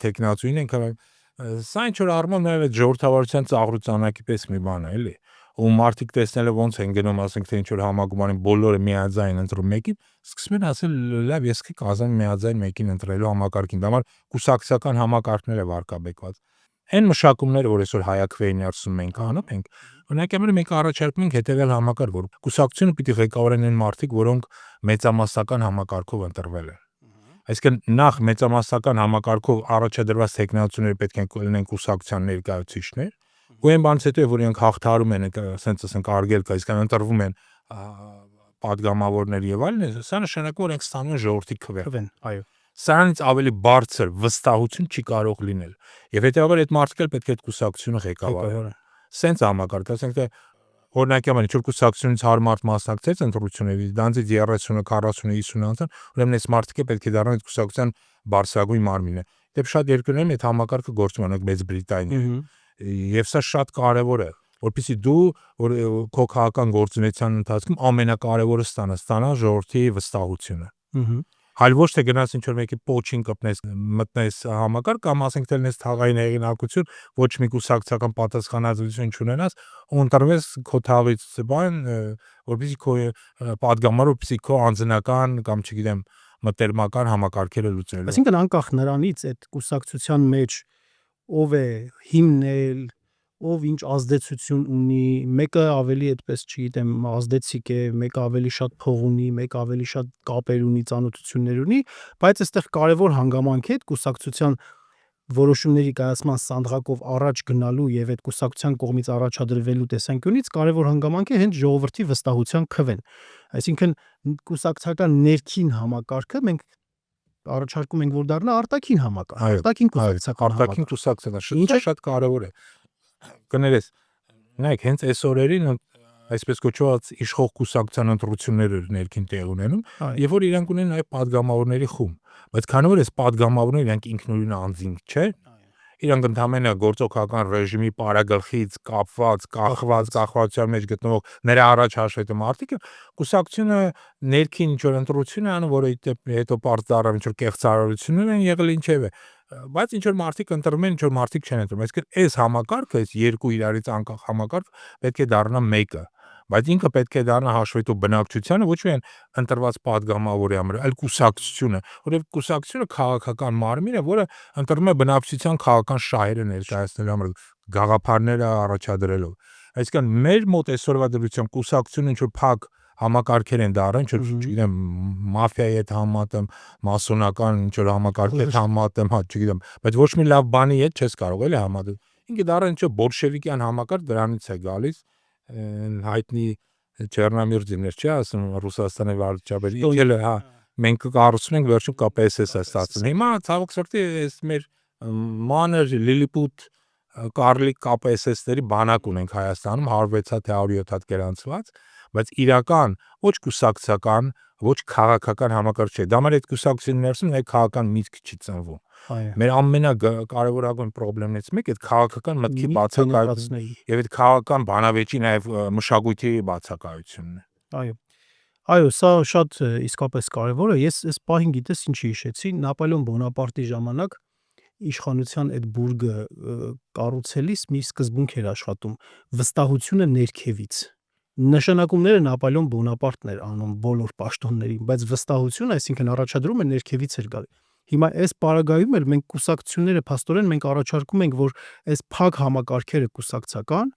տեխնացուին են կարող սա ինչ որ առումով նաև այդ ժողովրդավարության ծաղրուծանակի պես մի բան է, էլի։ Ու մարդիկ տեսնելով ոնց են գնում, ասենք թե ինչ որ համագումարին բոլորը միաձայն ընտրում մեկին, սկսում են ասել լավ, ես կազան միաձայն մեկին ընտրելու համակարգին։ Դա համար կուսակցական համակարգներ է վարկաբեկված։ Այն մշակումները, որ այսօր հայաքվեի ներսում մենք անում ենք, օրինակի մենք առաջարկում ենք հետևյալ համակարգ, որ կուսակցությունը պիտի ղեկավարեն այն մարդիկ, որոնք մեծամասնական համակարգով ընտրվել են։ Այսինքն նախ մեծամասնական համակարգով առաջադրված տեխնացուները պետք է լինեն կուսակցության ներկայացուցիչներ, ու այն բանից հետո որ իրենք հաղթարում են, ասենց ասենք արգելք, այսինքն ընտրվում են պատգամավորներ եւ այլն, սա նշանակում է իրենք ստանում են ժողովրդի քվե։
Այո։
Սրանից ավելի բարձր վստահություն չի կարող լինել։ Եվ հետեւաբար այդ մարդիկ էլ պետք է այդ կուսակցությունը ղեկավարեն։ Սենց համակարգ, ասենք թե օրինակի համար ինչ որ կուսակցությունից 100 մարդ մասնակցեց ընտրությունների, դրանցից 30-ը, 40-ը, 50-ը անցան, ուրեմն այս մարդիկը պետք է դառնան այդ կուսակցության բարձրագույն մարմինը։ Դեպ շատ երկրներում այդ համակարգը գործում է, Մեծ Բրիտանիայում։ Եվ սա շատ կարևոր է, որպեսզի դու որ քո քաղաքական գործունեության ընթացքում ամենակարևորը ստանա ժողովրդի վստահությունը։ Այլ ոչ թե գնաս ինչ որ մեկի պոչին կպնես, մտնես համակարգ կամ ասենք թե լինես թաղային հեղինակություն, ոչ մի կուսակցական պատասխանատվություն չունենաս, ու ընտրվես քո թաղից բան, որպեսզի քո պատգամարը, որպեսզի քո անձնական կամ չգիտեմ մտերմական համակարգերը լուծելու։
Այսինքն անկախ նրանից այդ կուսակցության մեջ ով է հիմնել, ով ինչ ազդեցություն ունի, մեկը ավելի այդպես չգիտեմ ազդեցիկ է, մեկը ավելի շատ փող ունի, մեկը ավելի շատ կապեր ունի, ծանոթություններ ունի, բայց այստեղ կարևոր հանգամանք է կուսակցության որոշումների կայացման սանդղակով առաջ գնալու եւ այդ կուսակցության կողմից առաջադրվելու տեսանկյունից կարևոր հանգամանք է հենց ժողովրդի վստահության քվեն։ Այսինքն կուսակցական ներքին համակարգը մենք առաջարկում ենք որ դառնա արտաքին համակարգ, արտաքին կուսակցական
շատ կարևոր է։ Կներես, նայեք, հենց այս օրերին այսպես կոչված իշխող կուսակցության ընտրություններ ներքին տեղ ունենում, եւ որ իրանք ունեն նաեւ падգամավորների խումբ, բայց քանի որ այս падգամավորները իրանք ինքնուրույն անձինք չէ, իրանք ընդհանրապես գործողական ռեժիմի պարագլխից կապված, կախվածության մեջ գտնվող նրա առաջ հաշվետու մարդիկ, կուսակցությունը ներքին ինչ որ ընտրություն է անում, որը հետո պարզ դառավ ինչ որ կեղծարարություններ են եղել ինչեւէ, բայց ինչ որ մարդիկ ընտրում են, ինչ որ մարդիկ չեն ընտրում, այսինքն այս համակարգը, այս երկու իրարից անկախ համակարգ պետք է դառնա մեկը, բայց ինքը պետք է դառնա հաշվետու բնակչությանը, ոչ միայն ընտրված падգամավորի համար, այլ կուսակցությունը, որովհետև կուսակցությունը քաղաքական մարմին է, որը ընտրում է բնակչության քաղաքական շահերը ներկայացնելու համար, գաղափարները առաջադրելով։ Այսինքն մեր մոտ այսօրվա դրությամբ կուսակցությունը ինչ որ փակ համակարգեր են դառնում, ինչ որ, չգիտեմ, մաֆիայի հետ համատեմ, մասոնական ինչ որ համակարգի հետ համատեմ, չգիտեմ, բայց ոչ մի լավ բանի հետ չես կարող էլի համատել։ Ինքը դառնում ինչ որ բոլշևիկյան համակարգ, դրանից է գալիս հայտնի Չեռնամիրձիններ չի ասում Ռուսաստանի վարչապետը, ինքել է, հա, մենք կառուցում ենք վերջում KPSS-ը ստացել։ Հիմա ցավոք սրտի այս մեր մանր լիլիպուտ կարլիկ KPSS-ների բանակ ունենք Հայաստանում 106 թե 107 հատ գրանցված, բայց իրական ոչ կուսակցական, ոչ քաղաքական համակարգ չէ։ Դա մեր այդ կուսակցությունների ներսում նաև քաղաքական միտք չի ծնվում։ Մեր ամենակարևորագույն խնդիրներից մեկը այդ քաղաքական մտքի բացակայությունն է եւ այդ քաղաքական բանավեճի նաև մշակույթի բացակայությունն է։
Այո, սա շատ իսկապես կարևոր է։ Ես այս պահին գիտես ինչի հիշեցի, Նապոլեոն Բոնապարտի ժամանակ իշխանության այդ բուրգը կառուցելիս մի սկզբունք էր աշխատում՝ վստահությունը ներքևից։ Նշանակումները Նապոլեոն Բոնապարտն էր անում բոլոր պաշտոններին, բայց վստահությունը, այսինքն առաջադրում է ներքևից էր գալի։ Հիմա այս պարագայում էլ մենք կուսակցությունները փաստորեն մենք առաջարկում ենք, որ այս փակ համակարգերը կուսակցական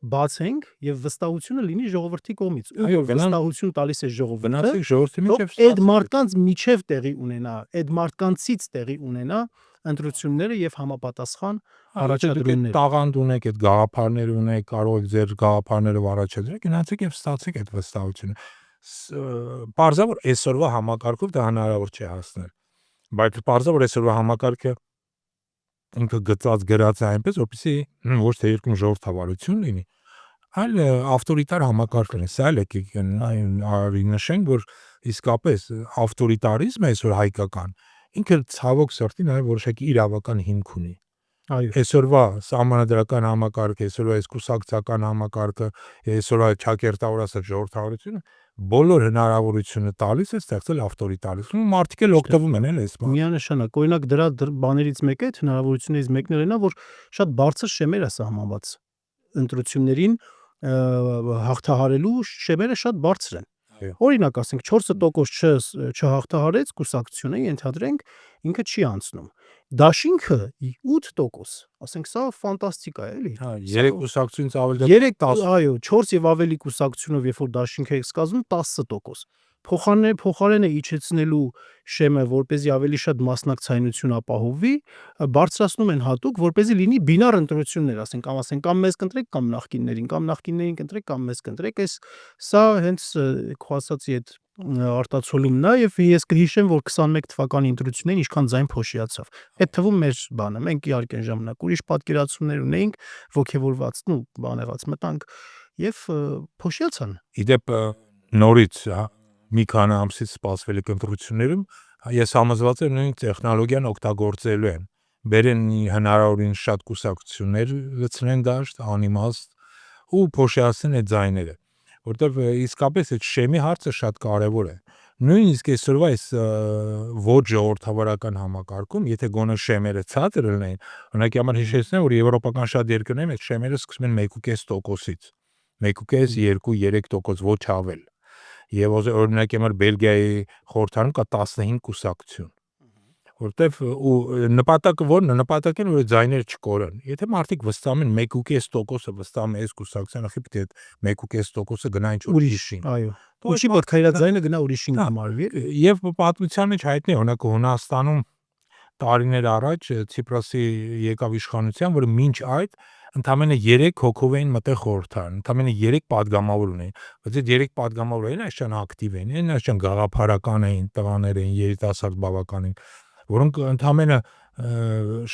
բացենք եւ վստահությունը լինի ժողովրդի կողմից։ Այո, վստահություն տալիս է ժողովուրդը։
Վնասեք ժողովրդի միջև։
Այդ մարդկանց միջև տեղի ունենա, այդ մարդկանցից տեղի ունենա ընտրությունները եւ համապատասխան առաջադրումները։
Տաղանդ ունեք, այդ գաղափարներ ունեք, կարող եք ձեր գաղափարները առաջադրել, գնացեք եւ ստացեք այդ վստահությունը։ Պարզավոր այսօրվա համակարգով դա հնարավոր չէ հասնել։ Բայց պարզավոր այսօրվա համակարգը ինքը գծած գրած է այնպես, որպեսզի ոչ թե երկրում ժողովրդավարություն լինի, այլ ավտորիտար համակարգն է։ Սա էլ է նշենք, որ իսկապես ավտորիտարիզմը այսօր հայկական ինքը ցավոք սրտի նաև որոշակի իրավական հիմք ունի։
Այո,
այսօրվա սահմանադրական համակարգը, այսօրվա այս կուսակցական համակարգը, այսօրվա ճակերտավոր ասած ժողովրդավարությունը բոլոր հնարավորությունը տալիս է ստեղծել ավտորիտարիզմ։ Մարդիկ էլ օգտվում են այս բանը։
միանշանակ, օրինակ դրա բաներից մեկը, այդ հնարավորություններից մեկն էլ նա, որ շատ բարձր շեմեր է սահմանված ընտրություններին հաղթահարելու շեմերը շատ բարձր են։ Օրինակ ասենք 4% չհաղթահարեց կուսակցությունը, ենթադրենք, ինքը չի անցնում։ Դաշինքը 8%, ասենք սա ֆանտաստիկա է, էլի։
3 կուսակցությունից ավելի
10, այո, 4 եւ ավելի կուսակցությունով, երբ որ դաշինքը է սկսվում 10%։ Փոխարենը իջեցնելու շեմը, որպեսզի ավելի շատ մասնակցայնություն ապահովվի, բարձրացնում են հատուկ, որպեսզի լինի բինար ընտրություններ, ասենք կամ մեզ կընտրեք, կամ նախկիններին կընտրեք, կամ մեզ կընտրեք, սա հենց քո ասացի այդ արտացոլումն է, եւ ես կհիշեմ, որ 21 թվականի ընտրություններին ինչքան ձայն փոշիացավ։ Այդ թվում մեր բանը, մենք իհարկե այն ժամանակ ուրիշ պատկերացումներ ունեինք, ոգևորված, բանեղած մտանք եւ փոշիացան։
Իդեպ նորից մի քանի ամսից սպասվելիք ընտրություններում ես համոզված եմ նույն տեխնոլոգիան օգտագործելու են։ Բերեն հնարավորին շատ կուսակցություններ լցնեն դաշտ, անիմաստ ու փոշիացնեն այդ ձայները, որտեղ իսկապես այդ շեմի հարցը շատ կարևոր է։ Նույնիսկ այսօրվա այս ոչ ժողովրդավարական համակարգում, եթե գոնե շեմերը ցածր լինեն, օրինակ համար հիշեցնեմ, որ եվրոպական շատ երկրներում այդ շեմերը սկսում են 1.5%-ից, 1.5-2-3%, ոչ ավել։ Եվ օրինակ համար Բելգիայի խորհրդարանում կա 15 կուսակցություն, որտեվ ու նպատակը որն է, նպատակն է որ ձայներ չկորան։ Եթե մարդիկ վստահում են 1.5%-ը վստահում է այս կուսակցությանը, ախի պետք է 1.5%-ը գնա ինչ ուրիշին։
Այո։ Ոչի պետք է իր ձայնը գնա ուրիշին համարվի։
Եվ պատմության մեջ հայտնի է, օրինակ Հունաստանում տարիներ առաջ Ցիպրասի եկավ իշխանության, որը մինչ այդ ընդամենը 3 հոգով էին մտել խորհրդարան, ընդամենը 3 падգամավոր ունեին, բայց այդ 3 падգամավորները այսքան ակտիվ էին, այսքան գաղափարական էին, տղաներ էին, երիտասարդ բավական էին, որոնք ընդամենը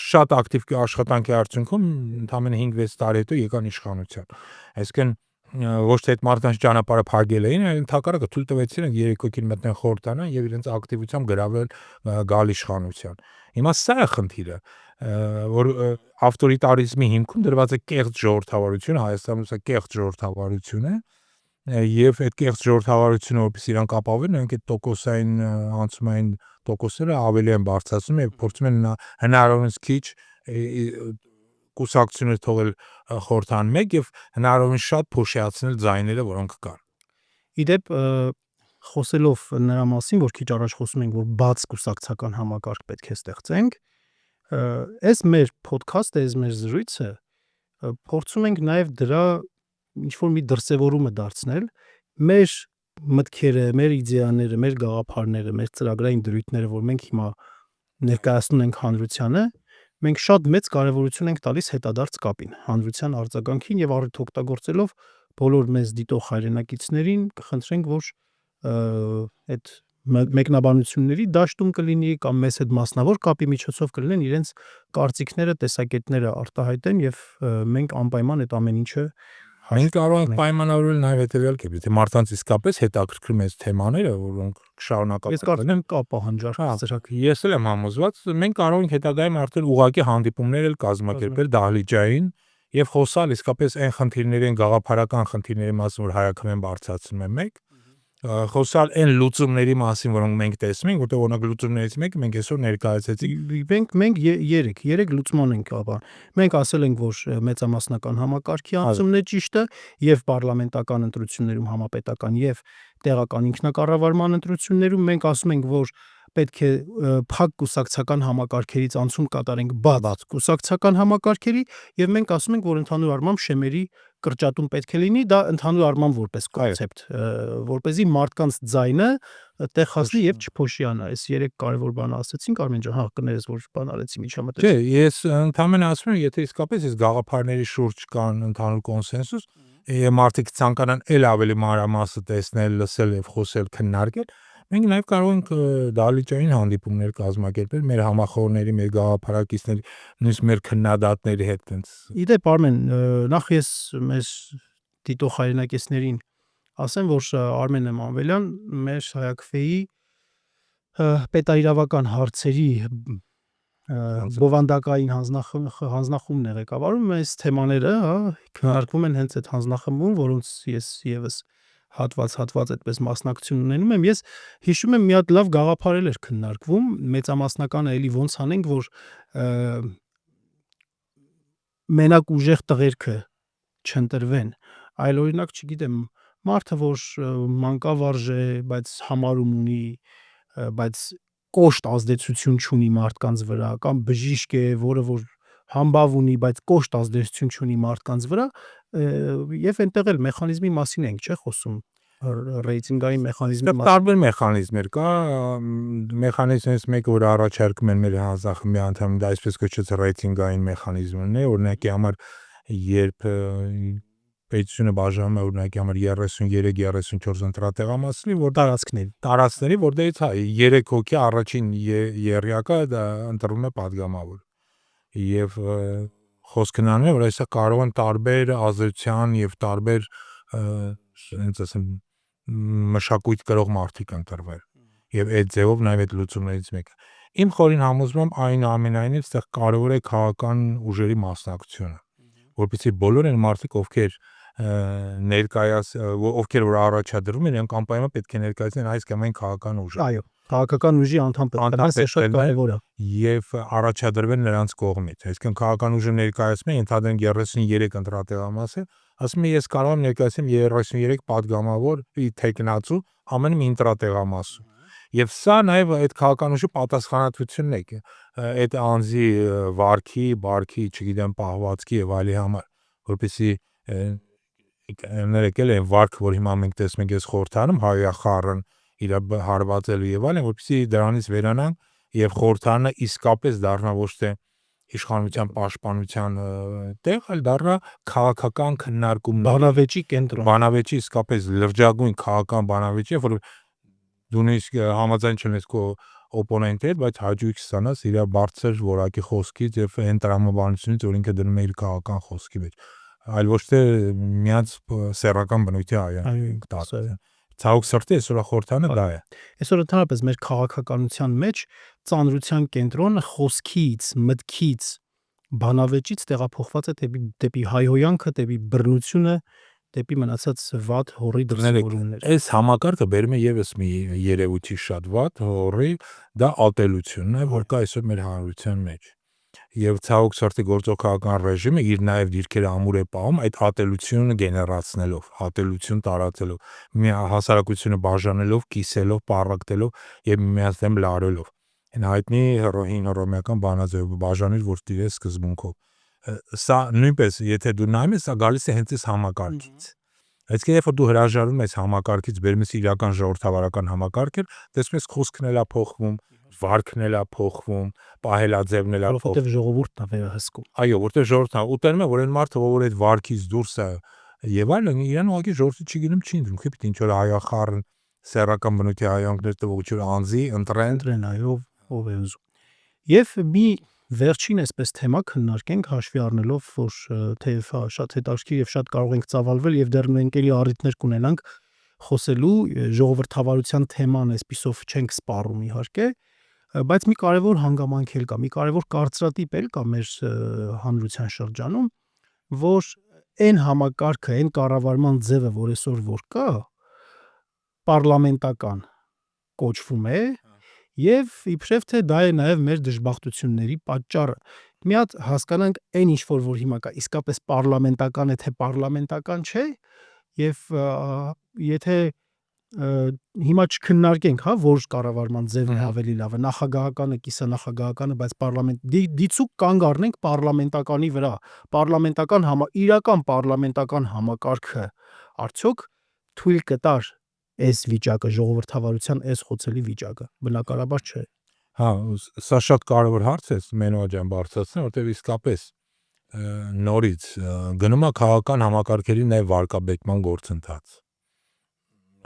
շատ ակտիվ աշխատանքի արդյունքում ընդամենը 5-6 տարի հետո եկան իշխանության։ Այսինքն ոչ թե այդ մարդկանց ճանապարհը փակել էին, այլ ընդհակառակը թույլ տվեցին են 3 հոգին մտնեն խորհրդանան եւ իրենց ակտիվությամբ գրավել գալ իշխանության։ Հիմա սա է խնդիրը, որ ավտորիտարիզմի հիմքում դրված է կեղծ ժողովրդավարություն, Հայաստանում սա կեղծ ժողովրդավարություն է, եւ այդ կեղծ ժողովրդավարությունը, որպես իրանք ապավեն, նրանք այդ տոկոսային անցումային տոկոսները ավելի են բարձրացնում եւ փորձում են հնարավորինս քիչ կուսակցություններ թողել խորհրդան մեկ եւ հնարավորինս շատ փոշիացնել ձայները, որոնք կան։
Իդեպ խոսելով նրա մասին, որ քիչ առաջ խոսում ենք, որ բաց կուսակցական համակարգ պետք է ստեղծենք, այս մեր ոդքասթը, այս մեր զրույցը փորձում ենք նաև դրա ինչ որ մի դրսևորումը դարձնել մեր մտքերը, մեր իդեաները, մեր գաղափարները, մեր ծրագրային դրույթները, որ մենք հիմա ներկայացնում ենք հանրությանը, մենք շատ մեծ կարևորություն ենք տալիս հետադարձ կապին, հանրության արձագանքին եւ առիթ օգտագործելով բոլոր մեզ դիտող հայրենակիցներին կխնդրենք, որ այդ մեկնաբանությունների դաշտում կլինի կամ մեզ հետ մասնավոր կապի միջոցով կլինեն իրենց կարծիքները, տեսակետները արտահայտեն եւ մենք անպայման այդ ամեն ինչը
Մենք կարող ենք պայմանավորել նաև հետևյալ կերպ, եթե մարդկանց իսկապես հետաքրքրում է այս թեմաները, որոնք շարունակական
ես կարծում եմ կա պահանջարկ ծրագիր։
Ես էլ եմ համոզված, մենք կարող ենք հետագայում արդեն ուղղակի հանդիպումներ էլ կազմակերպել դահլիճային եւ խոսալ իսկապես այն խնդիրների, գաղափարական խնդիրների մասին, որ հայաքվեն բարձրացնում է մեկ, խոսալ այն լուծումների մասին, որոնք մենք տեսնում ենք, որտեղ օրինակ լուծումներից մեկը մենք այսօր ներկայացեցինք։
Մենք 3 լուծման ենք ապա։ Մենք ասել ենք, որ մեծամասնական համակարգի անցումն է ճիշտը եւ պարլամենտական ընտրություններում համապետական եւ տեղական ինքնակառավարման ընտրություններում մենք ասում ենք, որ պետք է փակ կուսակցական համակարգերից անցում կատարենք բաց կուսակցական համակարգերի եւ մենք ասում ենք, որ ընդհանուր առմամբ շեմերի կրճատում պետք է լինի, դա ընդհանուր առմամբ որպես կոնցեպտ, որպեսզի մարդկանց ձայնը տեղ հասնի եւ չփոշիանա։ Այս 3 կարևոր բանը ասացինք, Արմեն ջան, կներես, որ բան արեցի միջամտել։
Չէ, ես ընդհանրապես ասում եմ, եթե իսկապես այս գաղափարների շուրջ կան ընդհանուր կոնսենսուս, եւ մարդիկ ցանկանան էլ ավելի մանրամասը տեսնել, լսել եւ խոսել, քննարկել, մենք նաեւ կարող ենք դահլիճային հանդիպումներ կազմակերպել մեր համախոհների, մեր գաղափարակիցների, նույնիսկ մեր քննադատների հետ տենց։
Իդեպ Արմեն, նախ ես մեզ դիտող հայրենակիցներին ասեմ, որ Արմեն Մանվելյան մեր հայաքվեի պետաիրավական հարցերի բովանդակային հանձնախումբն է ղեկավարում, այս թեմաները քննարկվում են հենց այդ հանձնախմբում, որոնց ես եւս հատված այդպես մասնակցություն ունենում եմ։ Ես հիշում եմ մի հատ լավ գաղափար էր քննարկվում, մեծամասնականը էլի ոնց անենք, որ մենակ ուժեղ տղերքը չընտրվեն, այլ օրինակ, չգիտեմ, մարդը, որ մանկավարժ է, բայց համարում ունի, բայց կոշտ ազդեցություն չունի մարդկանց վրա, կամ բժիշկ է, որը որ համբավ ունի, բայց կոշտ ազդեցություն չունի մարդկանց վրա, եւ այնտեղ էլ մեխանիզմի մասին ենք, չէ՞ խոսում, ռեյտինգային մեխանիզմի մասին։
Տարբեր մեխանիզմներ կա, մեխանիզմներից մեկը, որ առաջարկում են մեր հանձնախմբի անդամները, դա այսպես կոչված ռեյտինգային մեխանիզմն է, օրինակի համար, երբ պետությունը բաժանում է օրինակի համար 33-34 ընտրատեղամասերի, որ տարածքների, որտեղից 3 հոգի առաջին եռյակը դա ընտրվում է падգամավոր։ Եվ խոսքն անում է, որ այսա կարող են տարբեր ազդեցության եւ տարբեր հենց ասեմ մշակույթ կրող մարդիկ ընտրվել։ Եվ այդ ձևով նաեւ այդ լուծումներից մեկը։ Իմ խորին համոզմամբ այնուամենայնիվ այստեղ կարևոր է քաղաքական ուժերի մասնակցությունը, որպեսզի բոլոր այն մարդիկ, ովքեր որ առաջադրում են, նրանք անպայման պետք է ներկայացնեն այս կամ այն քաղաքական ուժը։
Այո, քաղաքական ուժի անդամ պետք է լինեն, շատ կարևոր է։
Եվ առաջադրվեն նրանց կողմից։ Այսինքն քաղաքական ուժը ներկայացնում է, ընդհանրեն 33 ընտրատեղամասը, ասում է ես կարող եմ ներկայացնել 33 падգամավոր թեկնածու ամեն մի ընտրատեղամասում։ Եվ սա նաև այդ քաղաքական ուժի պատասխանատվությունն է այդ անձի վարքի, բարքի, չգիտեմ, պահվածքի եւ այլի համար, որպեսզի ներեկել են վարք, որ հիմա մենք տեսնում ենք այս խորհրդանում, հայախառն իր հարվածելու եւ այլն, որպեսզի դրանից վերանան եւ խորհրդանը իսկապես դառնա ոչ թե իշխանության պաշտպանության տեղ, այլ դառնա քաղաքական քննարկում,
բանավեճի կենտրոն,
բանավեճի իսկապես լրջագույն քաղաքական բանավեճի, որ դու նույնիսկ համաձայն չես քո օպոնենտի հետ, բայց հաջողիկ ստանաս իր բարձր որակի խոսքից եւ այն տրամաբանությունից, որ ինքը դնում է իր քաղաքական խոսքի մեջ։ այլ ոչ թե միած սեռական բնույթի հայանք տածը։ Ցավոք սրտի այսօր խորհրդանը դա է։
Այսօր ընդհանրապես մեր քաղաքականության մեջ ծանրության կենտրոնը խոսքից, մտքից, բանավեճից տեղափոխված է դեպի հայհոյանքը, դեպի բռնությունը, դեպի մնացած վատ հորի դրսևորումներ։
Այս համակարգը բերում է եւս մի երևույթի շատ վատ հորի, դա ատելությունն է, որ կա այսօր մեր հանրության մեջ։ Եվ ցավոք սրտի գործող քաղաքական ռեժիմը իր նաև դիրքերը ամուր է պահում այդ ատելությունը գեներացնելով, ատելություն տարածելով, մի հասարակությունը բաժանելով, կիսելով, պառակտելով եւ միմյանց դեմ լարելով։ Այն հայտնի հին հռոմեական բանաձև բաժանիր, որ տիրես սկզբունքով։ Սա նույնպես, եթե դու նայում ես, սա գալիս է հենց այս համակարգից։ Այսինքն, երբ որ դու հրաժարվում ես համակարգից, բերում ես իրական ժողովրդավարական համակարգեր, տեսնում ես խոսքն էլա փոխվում, վարքն էլա փոխվում, պահելաձևն էլա փոխվում,
որովհետև ժողովուրդն է վերահսկում։
այո, որտեղ ժողովուրդն ուտելում է, որ այն մարդը, որ այդ վարքից դուրս է եւ այլն, իրան ուղղակի ժողովուրդը չի գնում, չի ընդունում, քիչ ինչ որ հայախառն սեռական բնույթի հայանքներ տվող ինչ որ անձի ընտրեն,
այո, ով է ուզում։ Եվ մի վերջին այսպես թեմա քննարկենք, հաշվի առնելով, որ թեև շատ հետաքրքիր եւ շատ կարող ենք ծավալվել եւ դեռ մենք էլի առիթներ կունենանք խոսելու ժողովրդավարության թեման, այսպիսով չենք սպառում իհարկե, բայց մի կարևոր հանգամանք էլ կա, մի կարևոր կարծրատիպ էլ կա մեր հանրության շրջանում, որ այն համակարգը, այն կառավարման ձևը, որ այսօր որ կա, պարլամենտական կոչվում է եւ իբրև թե դա է նաեւ մեր դժբախտությունների պատճառը։ Մի հատ հասկանանք այն ինչ որ հիմա կա, իսկապես պարլամենտական է թե պարլամենտական չէ, եւ եթե հիմա չքննարկենք, հա, որ կառավարման ձևն է ավելի լավը, նախագահականը, կիսանախագահականը, բայց դիցուկ կանգ առնենք պարլամենտականի վրա, իրական պարլամենտական համակարգը արդյոք թույլ կտար այս վիճակը, ժողովրդավարության այս խոցելի վիճակը, բնականաբար չէ։
Հա, սա շատ կարևոր հարց է, Մենո ջան բարձրացնել, որտեղ իսկապես նորից գնում է քաղաքական համակարգերի նաև վարկաբեկման գործընթաց։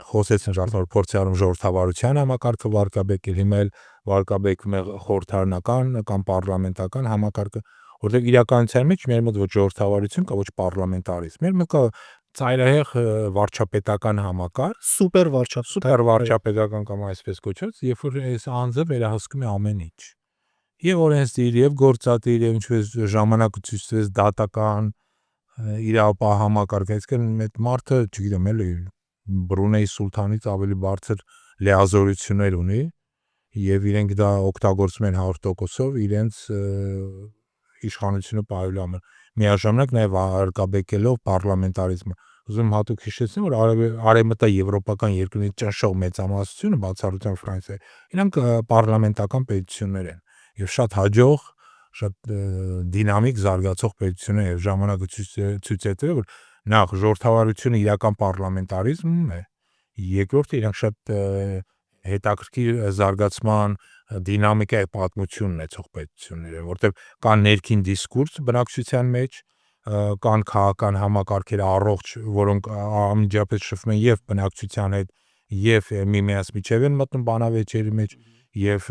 Խոսեցին շատ նոր փորձի արում ժողովրդավարության համակարգը վարկաբեկել, հիմա էլ վարկաբեկում է խորհրդարանական կամ պարլամենտական համակարգը, որտեղ իրականության մեջ մեր մոտ ոչ ժողովրդավարություն կա, ոչ պարլամենտարիզմ։ Մեր մոտ կա ծայրահեղ վարչապետական համակարգ,
սուպեր
վարչապետական կամ այսպես կոչված, երբ որ այս անձը վերահսկում է ամեն ինչ։ Եվ օրենսդիր, եւ գործադիր, եւ ինչպես ժամանակը ցույց տվեց դատական իրավապահ համակարգ, այսինքն այդ մարդը, չգիտեմ, էլի Բրունեի սուլթանից ավելի բարձր լիազորություններ ունի եւ իրենք դա օգտագործում են 100%-ով իրենց իշխանությունը պահելու համար։ Միաժամանակ նաեւ վարկաբեկելով պարլամենտարիզմը։ Ուզում եմ հատուկ հիշեցնել, որ արևմտաեվրոպական երկրների ճնշող մեծամասնությունը, բացառությամբ Ֆրանսիայի, իրանք պարլամենտական պետություններ են եւ շատ հաջող, շատ դինամիկ զարգացող պետություններ եւ ժամանակը ցույց է տվել, որ նախ ժողովրդավարությունը իրական պարլամենտարիզմն է, երկրորդը իրանք շատ հետաքրքիր զարգացման դինամիկայի պատմություն ունեցող պետություններ են, որտեղ կան ներքին դիսկուրս բնակչության մեջ, կան քաղաքական համակարգեր առողջ, որոնք անմիջապես շփվում են եւ բնակչության հետ, եւ միմյանց միջև են մտնում բանավեճերի մեջ, եւ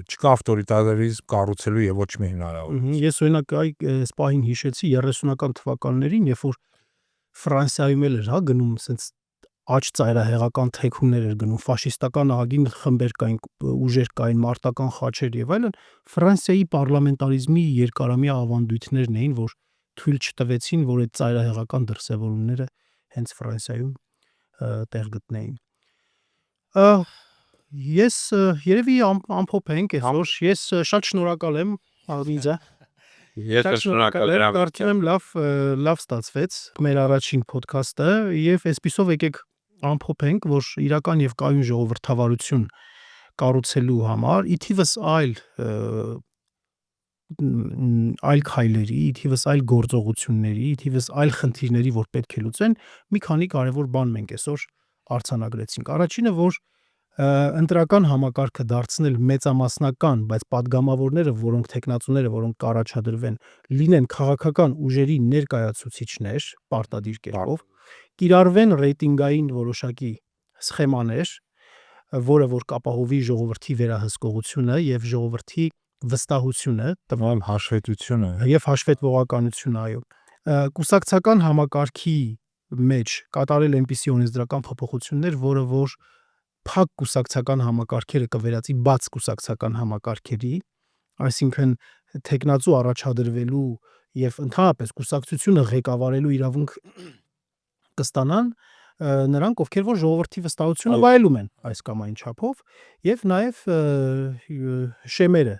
չկա ավտորիտարիզմ կառուցելու եւ ոչ մի հնարավորություն։
Ես օրինակ այս պահին հիշեցի 30-ական թվականներին, երբ որ Ֆրանսիայում էլ էր, հա, գնում սենց աջ ծայրահեղական թեքումներ էր գնում, ֆաշիստական ահագին խմբեր կային, ուժեր կային, մարտական խաչեր եւ այլն, Ֆրանսիայի պարլամենտարիզմի երկարամյա ավանդույթներն էին, որ թույլ չտվեցին, որ այդ ծայրահեղական դրսևորումները հենց Ֆրանսիայում տեղ գտնեին։ Ես երևի ամփոփենք այսօր, ես շատ շնորհակալ եմ Ալվիզա։
Ես շնորհակալ եմ։
Կարծում եմ լավ ստացվեց մեր առաջին ոդքասթը եւ այսպիսով եկեք ամփոփենք, որ իրական եւ կայուն ժողովրդավարություն կառուցելու համար ի թիվս այլ քայլերի, ի թիվս այլ գործողությունների, ի թիվս այլ խնդիրների, որ պետք է լուծեն, մի քանի կարևոր բան մենք այսօր արձանագրեցինք։ Առաջինը, որ ընտրական համակարգը դարձնել մեծամասնական, բայց падգամավորները, որոնք տեխնացուները, որոնք կառաջադրվեն, լինեն քաղաքական ուժերի ներկայացուցիչներ, պարտադիր կերպով, կիրառվեն ռեյտինգային որոշակի սխեմաներ, որը որ կապահովի ժողովրդի վերահսկողությունը եւ ժողովրդի վստահությունը,
տվյալ հաշվետվությունը
եւ հաշվետվողականությունը, այո։ կուսակցական համակարգի մեջ կատարել այնպիսի օրենսդրական փոփոխություններ, որը որ փակ կուսակցական համակարգերը կվերածի բաց կուսակցական համակարգերի, այսինքն տեխնացու առաջադրվելու եւ ընդհանրապես կուսակցությունը ղեկավարելու իրավունք կստանան նրանք, ովքեր որ ժողովրդի վստահությունը վայելում են այս կամ այն չափով, եւ նաեւ շեմերը,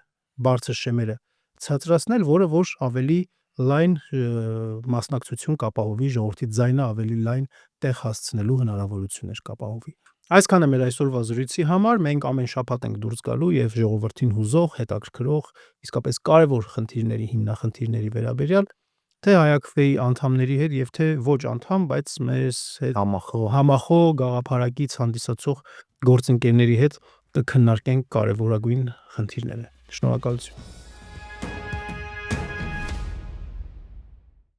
բարձր շեմերը ցածրացնել, որը որ ավելի լայն մասնակցություն կապահովի, ժողովրդի ձայնը ավելի լայն տեղ հասցնելու հնարավորություններ կապահովի։ Այսքանը մեր այսօրվա զրույցի համար, մենք ամեն շաբաթ ենք դուրս գալու եւ ժողովրդին հուզող, հետաքրքրող, իսկապես կարևոր խնդիրների, հիմնախնդիրների վերաբերյալ թե հայաքվեի անդամների հետ եւ թե ոչ անդամ, բայց մեզ հետ համախոհ գաղափարակից հանդիսացող գործընկերների հետ կքննարկենք կարևորագույն խնդիրները։ Շնորհակալություն։